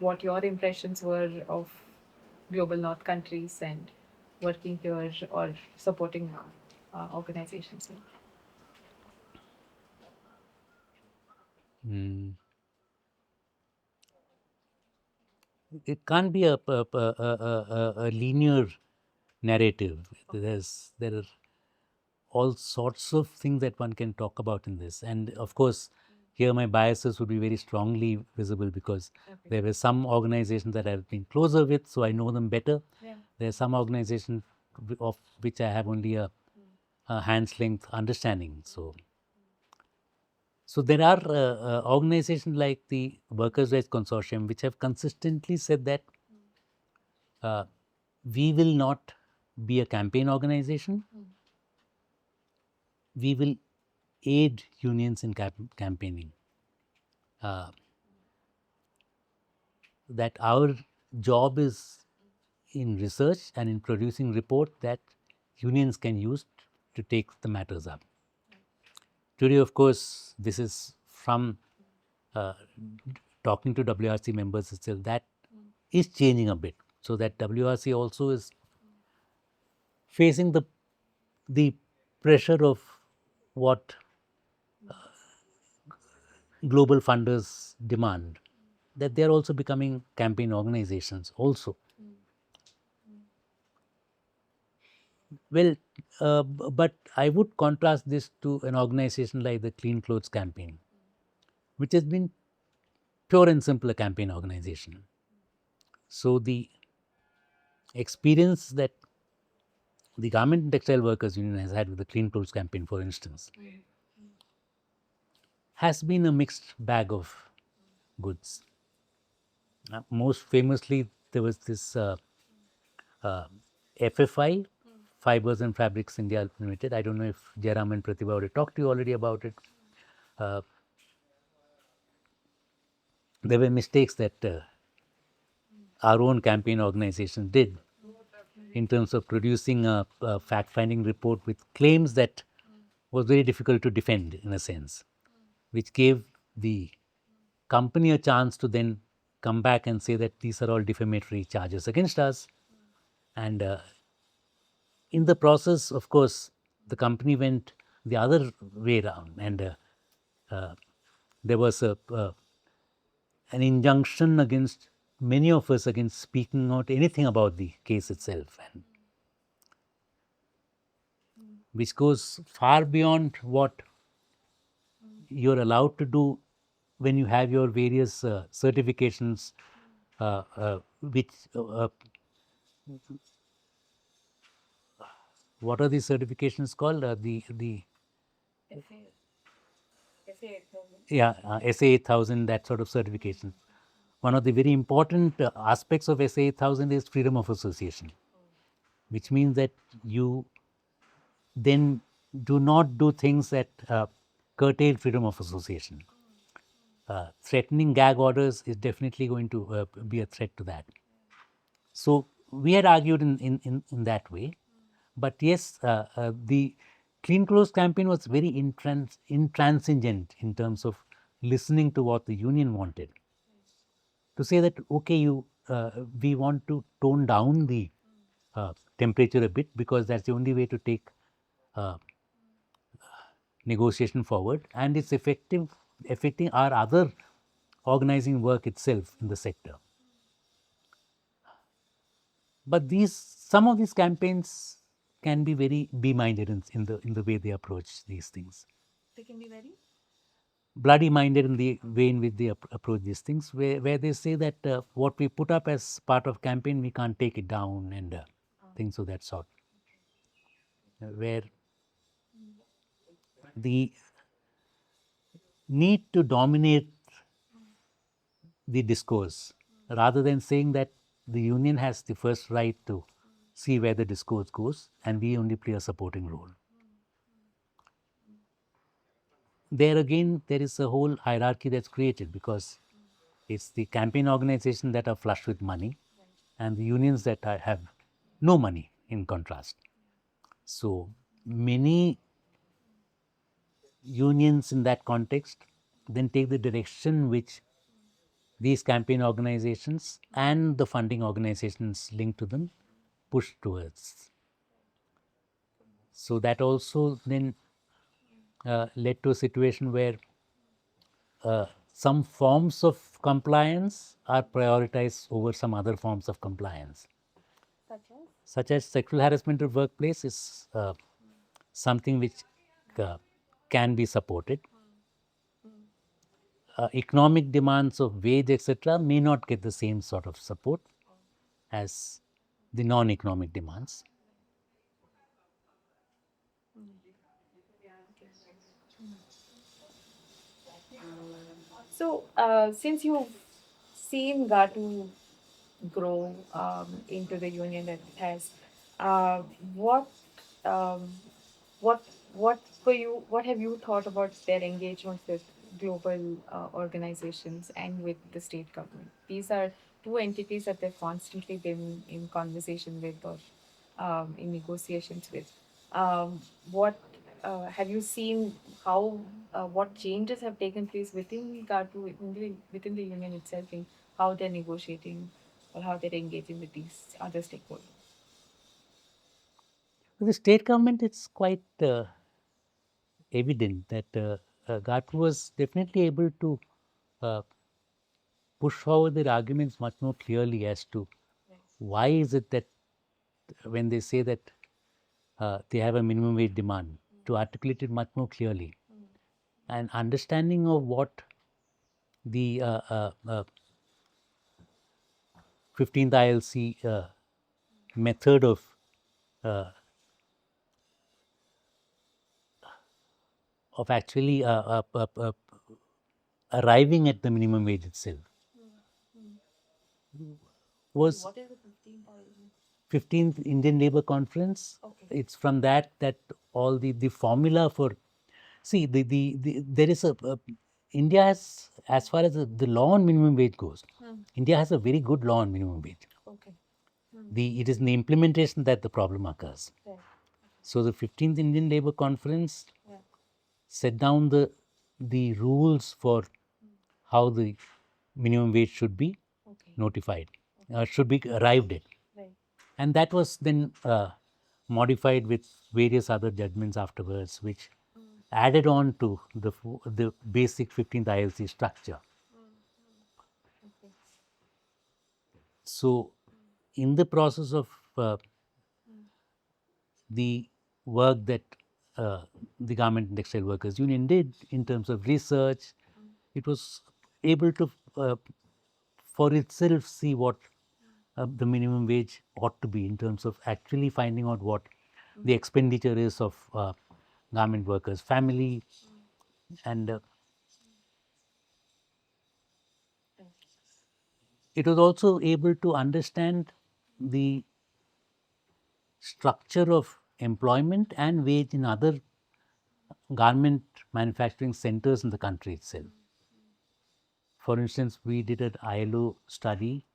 what your impressions were of global North countries and working here or supporting organizations here? Mm. It can't be a linear narrative. There are all sorts of things that one can talk about in this, and of course, here my biases would be very strongly visible because there were some organizations that I've been closer with, so I know them better. Yeah. There are some organizations of which I have only a hand's length understanding. So there are organizations like the Workers' Rights Consortium which have consistently said that uh, we will not be a campaign organization. We will aid unions in campaigning. Uh, that our job is in research and in producing report that unions can use to take the matters up. Today, of course, this is from uh, talking to WRC members itself, that is changing a bit, so that WRC also is facing the pressure of what global funders demand. that they are also becoming campaign organizations also. Well, but I would contrast this to an organization like the Clean Clothes Campaign, which has been pure and simple a campaign organization. So the experience that the Garment and Textile Workers Union has had with the Clean Clothes Campaign, for instance, has been a mixed bag of goods. Most famously, there was this uh, FFI, Fibers and Fabrics India Limited. I don't know if Jairam and Pratibha already talked to you already about it. Uh, there were mistakes that our own campaign organization did in terms of producing a fact-finding report with claims that was very difficult to defend in a sense, which gave the company a chance to then come back and say that these are all defamatory charges against us. And in the process, of course, the company went the other way around, and uh, there was an injunction against many of us against speaking out anything about the case itself, and which goes far beyond what you're allowed to do when you have your various certifications, which what are these certifications called? The yeah, SA 8000, that sort of certification. One of the very important aspects of SA 8000 is freedom of association, which means that you then do not do things that curtail freedom of association. Threatening gag orders is definitely going to be a threat to that. So we had argued in that way. But yes, the Clean Clothes campaign was very intransigent in terms of listening to what the union wanted. To say that, okay, we want to tone down the temperature a bit because that's the only way to take uh, negotiation forward, and it's affecting our other organizing work itself in the sector. But some of these campaigns can be very be-minded in the way they approach these things. They can be very Bloody-minded in the way in which they approach these things, where they say that what we put up as part of campaign, we can't take it down, and things of that sort. Where the need to dominate the discourse, rather than saying that the union has the first right to see where the discourse goes, and we only play a supporting role. There again, there is a whole hierarchy that's created because it's the campaign organization that are flush with money and the unions that have no money in contrast. So many unions in that context then take the direction which these campaign organizations and the funding organizations linked to them push towards. So that also then led to a situation where some forms of compliance are prioritized over some other forms of compliance. Such as sexual harassment at workplace is something which uh, can be supported. Economic demands of wage, etc., may not get the same sort of support as the non-economic demands. So, since you've seen GATU grow into the union that it has, uh, what, um, what, what have you thought about their engagement with global organizations and with the state government? These are two entities that they've constantly been in conversation with or in negotiations with. What have you seen how what changes have taken place within GATU, within the union itself, in how they're negotiating or how they're engaging with these other stakeholders? For the state government, it's quite evident that GATU was definitely able to uh, push forward their arguments much more clearly as to why is it that when they say that they have a minimum wage demand, to articulate it much more clearly. And understanding of what the 15th ILC method of actually arriving at the minimum wage itself was What is the 15th? 15th Indian Labour Conference. Okay. It's from that all the formula for, see, there is India has, as far as the law on minimum wage goes, India has a very good law on minimum wage. Okay. It is in the implementation that the problem occurs. Right. So the 15th Indian Labour Conference set down the rules for how the minimum wage should be notified, should be arrived at. Right. And that was then modified with various other judgments afterwards, which added on to the basic 15th ILC structure. Okay. So, in the process of the work that the Garment and Textile Workers Union did in terms of research, it was able to, for itself, see what the minimum wage ought to be in terms of actually finding out what the expenditure is of garment workers' family, and it was also able to understand the structure of employment and wage in other garment manufacturing centers in the country itself. For instance, we did an ILO study,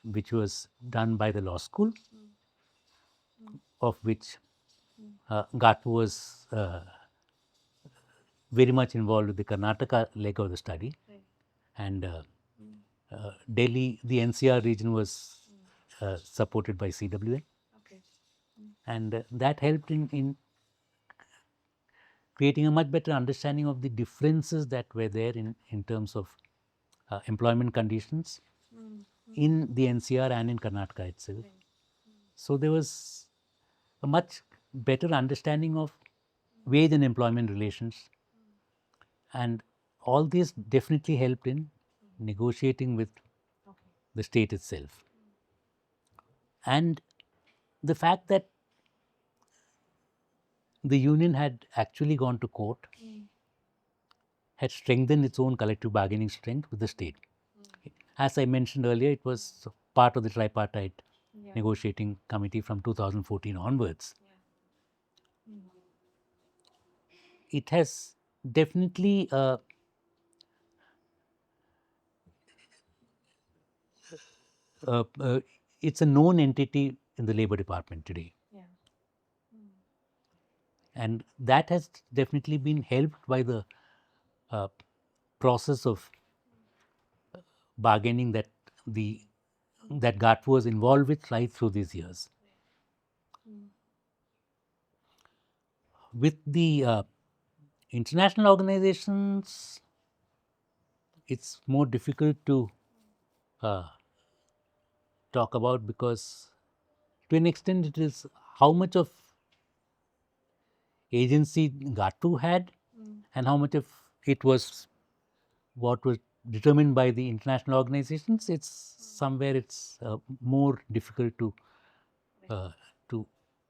which was done by the law school, of which GATWU was very much involved with the Karnataka leg of the study. And Delhi, the NCR region was supported by CWA. Okay. And that helped in creating a much better understanding of the differences that were there in terms of employment conditions in the NCR and in Karnataka itself. So there was a much better understanding of wage and employment relations, and all this definitely helped in negotiating with the state itself. And the fact that the union had actually gone to court had strengthened its own collective bargaining strength with the state. As I mentioned earlier, it was part of the tripartite negotiating committee from 2014 onwards. It has definitely it's a known entity in the Labour Department today. And that has definitely been helped by the process of bargaining that GATWU was involved with right through these years. With the international organizations, it's more difficult to talk about, because to an extent it is how much of agency GATWU had and how much of it was what was determined by the international organizations. It's more difficult to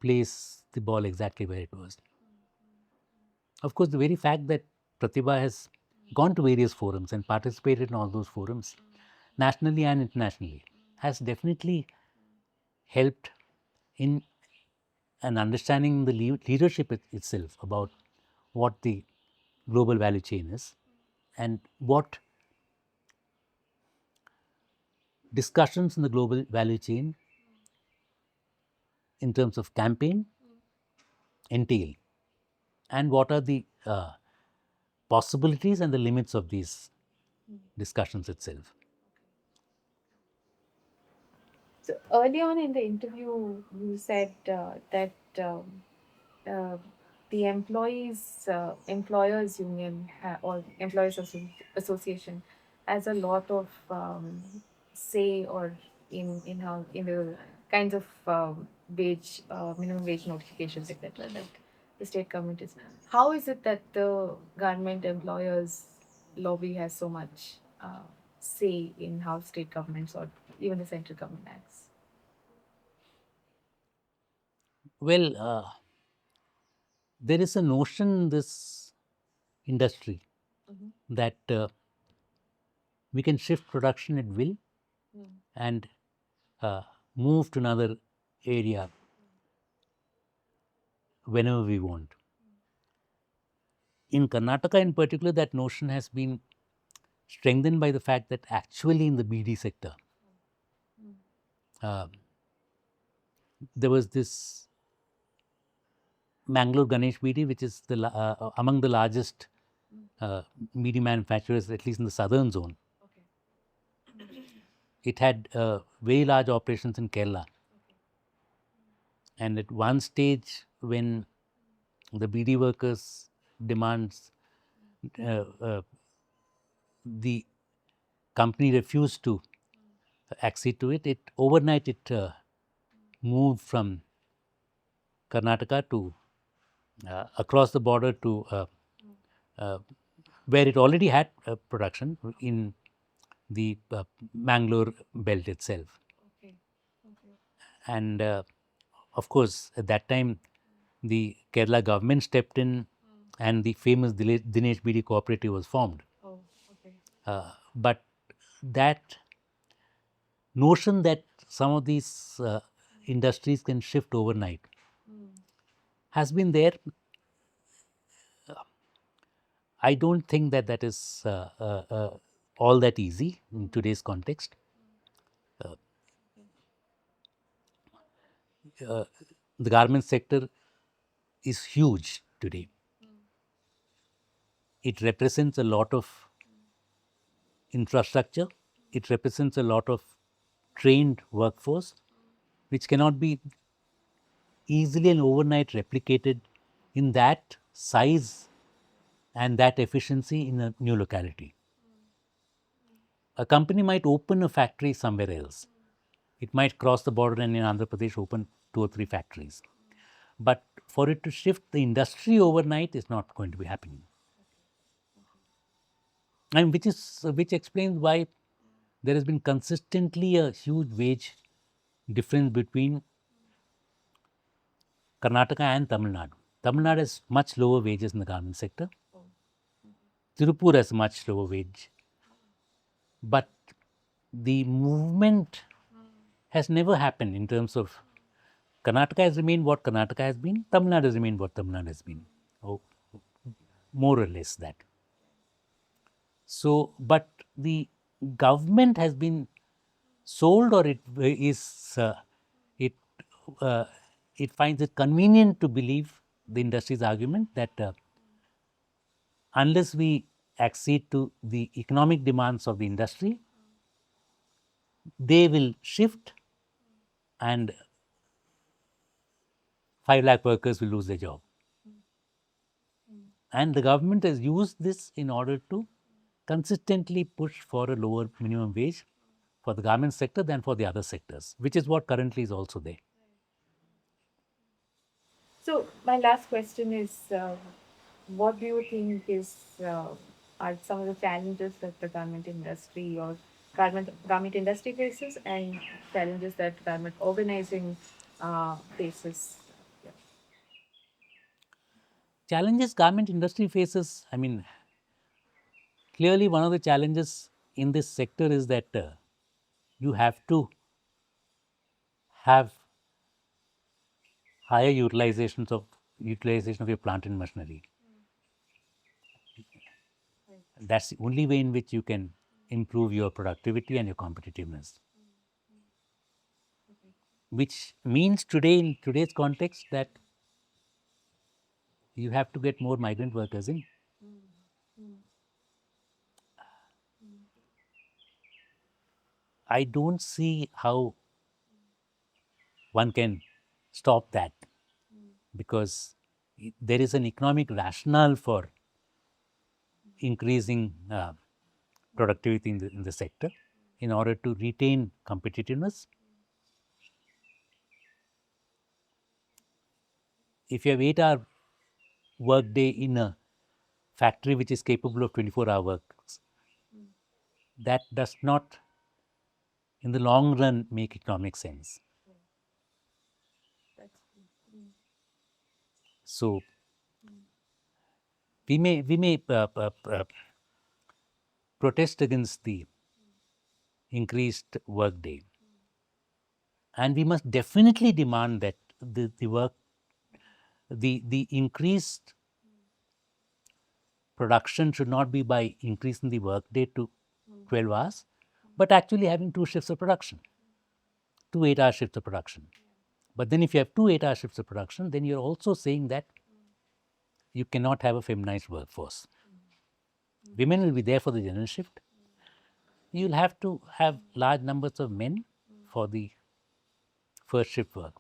place the ball exactly where it was. Of course, the very fact that Pratibha has gone to various forums and participated in all those forums, nationally and internationally, has definitely helped in an understanding the leadership itself about what the global value chain is and what discussions in the global value chain in terms of campaign entail, and what are the possibilities and the limits of these discussions itself. So early on in the interview, you said that uh, the employers union or association has a lot of say or in how in the kinds of wage minimum wage notifications, etc. that the state government is. How is it that the government employers lobby has so much say in how state governments or even the central government acts? Well, there is a notion in this industry that we can shift production at will and uh, move to another area whenever we want. In Karnataka, in particular, that notion has been strengthened by the fact that actually in the BD sector, uh, there was this Mangalore Ganesh BD, which is among the largest BD manufacturers, at least in the southern zone. It had very large operations in Kerala. And at one stage, when the BD workers' demands, the company refused to accede to it, overnight it moved from Karnataka to across the border to uh, where it already had production in the Mangalore belt itself. And of course, at that time, the Kerala government stepped in and the famous Dinesh BD cooperative was formed. But that notion that some of these industries can shift overnight has been there. I don't think that that is all that easy in today's context. The garment sector is huge today. It represents a lot of infrastructure. It represents a lot of trained workforce, which cannot be easily and overnight replicated in that size and that efficiency in a new locality. A company might open a factory somewhere else. It might cross the border and in Andhra Pradesh open 2 or 3 factories. But for it to shift the industry overnight is not going to be happening. And which explains why there has been consistently a huge wage difference between Karnataka and Tamil Nadu. Tamil Nadu has much lower wages in the garment sector. Tirupur has much lower wage. But the movement has never happened in terms of Karnataka has remained what Karnataka has been, Tamil Nadu has remained what Tamil Nadu has been. Oh, more or less that. So, but the government has been sold, or it uh, it finds it convenient to believe the industry's argument that unless we accede to the economic demands of the industry, they will shift and 5 lakh workers will lose their job. And the government has used this in order to consistently push for a lower minimum wage for the garment sector than for the other sectors, which is what currently is also there. So my last question is, what do you think are some of the challenges that the garment industry or garment industry faces, and challenges that garment organizing faces? Yeah. Challenges garment industry faces, I mean, clearly one of the challenges in this sector is that you have to have higher utilization of your plant and machinery. That's the only way in which you can improve your productivity and your competitiveness. Which means today, in today's context, that you have to get more migrant workers in. I don't see how one can stop that, because there is an economic rationale for increasing productivity in the sector in order to retain competitiveness. If you have 8-hour work day in a factory which is capable of 24-hour works, that does not, in the long run, make economic sense. So we may protest against the increased work day, and we must definitely demand that the increased production should not be by increasing the work day to 12 hours, but actually having 2 shifts of production, 2 8-hour shifts of production. But then if you have 2 8-hour shifts of production, then you're also saying that you cannot have a feminized workforce. Women will be there for the general shift. You'll have to have large numbers of men for the first shift work.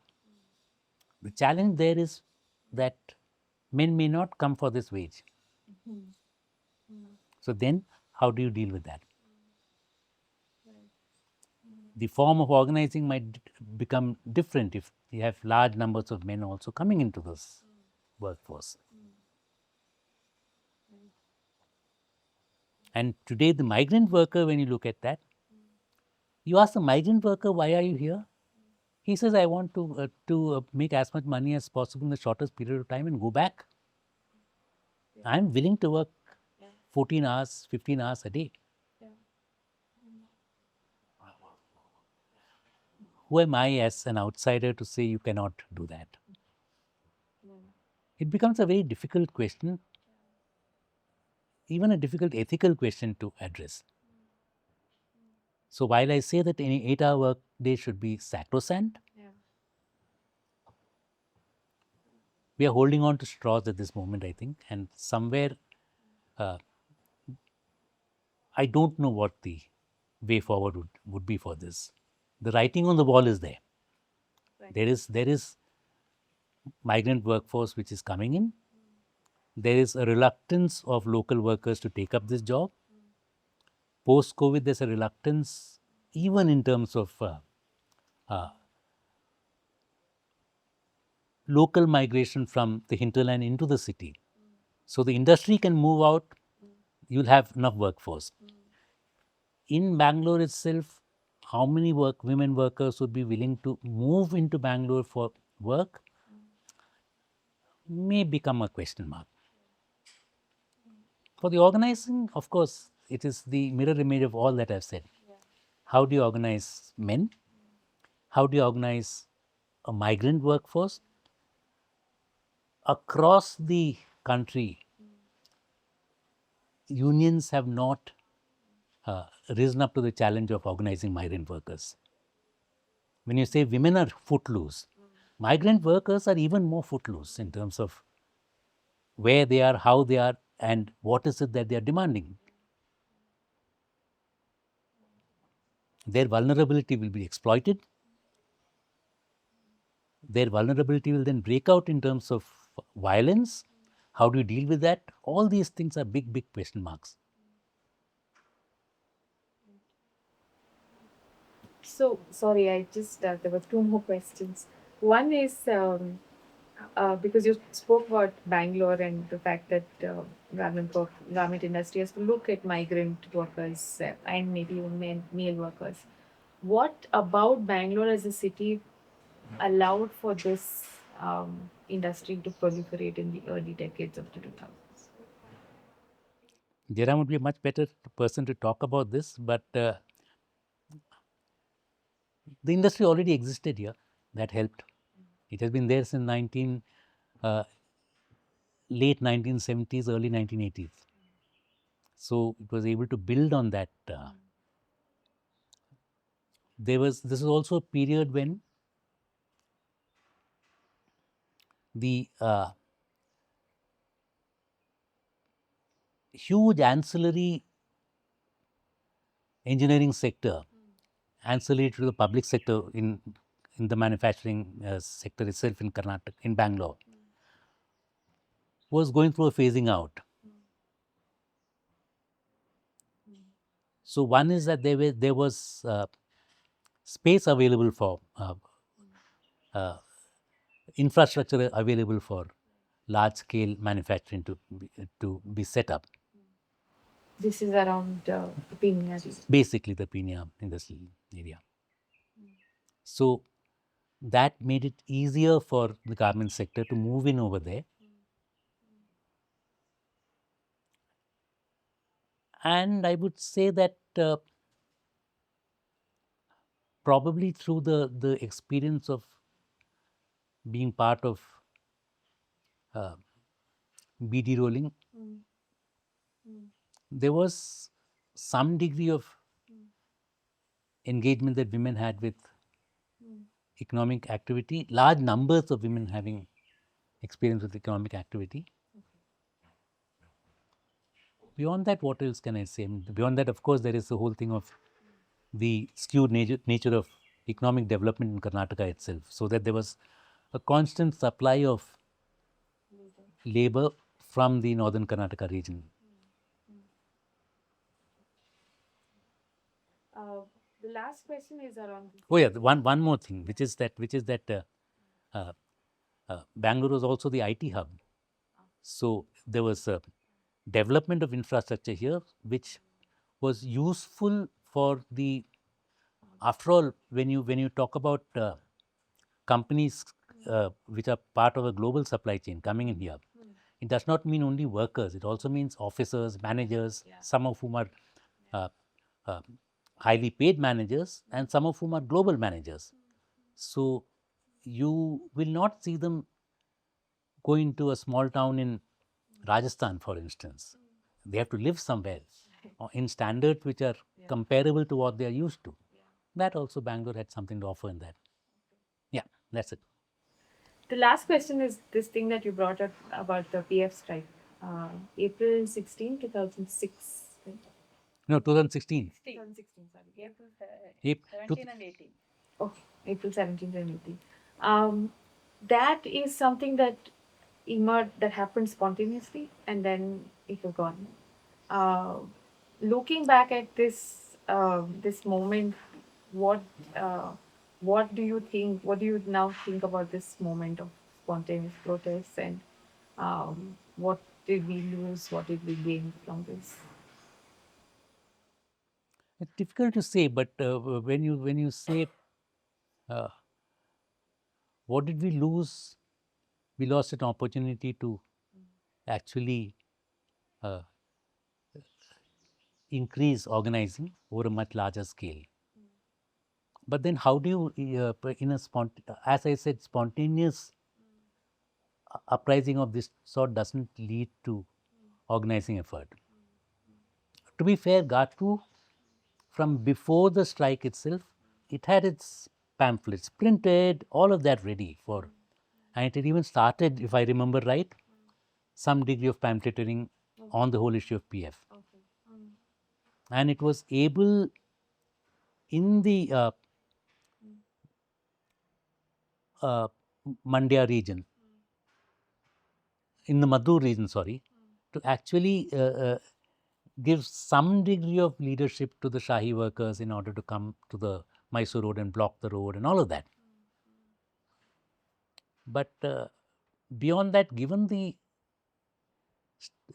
The challenge there is that men may not come for this wage. So then, how do you deal with that? The form of organizing might become different if you have large numbers of men also coming into this workforce. And today, the migrant worker, when you look at that, you ask the migrant worker, why are you here? He says, I want to make as much money as possible in the shortest period of time and go back. I'm willing to work 14 hours, 15 hours a day. Who am I as an outsider to say you cannot do that? It becomes a very difficult question, even a difficult ethical question to address. So while I say that any 8-hour work day should be sacrosanct, we are holding on to straws at this moment, I think, and somewhere I don't know what the way forward would be for this. The writing on the wall is there. There is migrant workforce which is coming in. There is a reluctance of local workers to take up this job. Post-COVID, there's a reluctance even in terms of local migration from the hinterland into the city. So the industry can move out, you'll have enough workforce. In Bangalore itself, how many women workers would be willing to move into Bangalore for work may become a question mark. For the organizing, of course, it is the mirror image of all that I've said. How do you organize men? How do you organize a migrant workforce? Across the country, unions have not risen up to the challenge of organizing migrant workers. When you say women are footloose, migrant workers are even more footloose in terms of where they are, how they are, and what is it that they are demanding. Their vulnerability will be exploited. Their vulnerability will then break out in terms of violence. How do you deal with that? All these things are big, big question marks. So, sorry, I just, there were two more questions. One is because you spoke about Bangalore and the fact that garment industry has to look at migrant workers and maybe even male workers. What about Bangalore as a city allowed for this industry to proliferate in the early decades of the 2000s? Jairam would be a much better person to talk about this, but the industry already existed here. That helped. It has been there since late 1970s, early 1980s. So it was able to build on that. This is also a period when the huge ancillary engineering sector, ancillary to the public sector in the manufacturing sector itself in Karnataka, in Bangalore, was going through a phasing out. So one is that there was space available for uh, infrastructure available for large scale manufacturing to be set up. This is around the Penia region. Basically, the Pina industrial area. So that made it easier for the garment sector to move in over there. And I would say that probably through the experience of being part of uh, BD rolling, there was some degree of engagement that women had with economic activity, large numbers of women having experience with economic activity. Beyond that, what else can I say? I mean, beyond that, of course, there is the whole thing of the skewed nature of economic development in Karnataka itself, so that there was a constant supply of labor from the northern Karnataka region. The last question is around. Oh yeah, one more thing, which is that uh, Bangalore was also the IT hub, so there was a development of infrastructure here, which was useful for the. After all, when you talk about companies which are part of a global supply chain coming in here, it does not mean only workers. It also means officers, managers, some of whom are uh, uh, highly paid managers, and some of whom are global managers. So you will not see them going to a small town in Rajasthan, for instance. They have to live somewhere in standards which are comparable to what they are used to. That also Bangalore had something to offer in that. Yeah, that's it. The last question is this thing that you brought up about the PF strike. April 16, 2006. Right? No, 2016. 2016, sorry. April 17 and 18. Okay, April 17 and 18. Um, that is something that that happened spontaneously and then it was gone. Uh, Looking back at this moment, what uh, what do you think? What do you now think about this moment of spontaneous protests and what did we lose? What did we gain from this? It's difficult to say, but when you say uh, what did we lose, we lost an opportunity to actually uh, increase organizing over a much larger scale. But then, how do you, in a as I said, spontaneous uprising of this sort doesn't lead to organizing effort. To be fair, GATWU, from before the strike itself, it had its pamphlets printed, all of that ready for, and it had even started, if I remember right, some degree of pamphleteering on the whole issue of PF. And it was able in the uh, Mandya region, in the Madhur region, sorry, to actually give some degree of leadership to the Shahi workers in order to come to the Mysore road and block the road and all of that. But beyond that, given the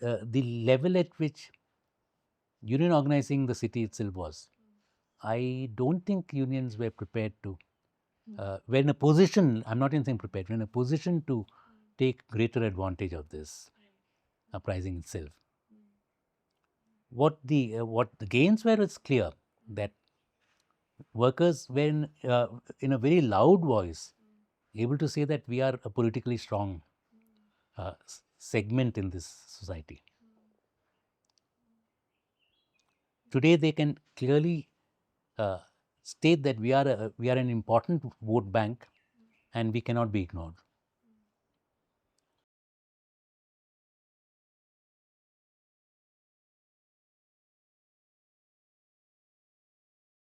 level at which union organizing the city itself was, I don't think unions were prepared to. Were in a position, I'm not even saying prepared, we're in a position to take greater advantage of this uprising itself. What the gains were is clear, that workers were in a very loud voice able to say that we are a politically strong segment in this society. Today, they can clearly state that we are an important vote bank, and we cannot be ignored.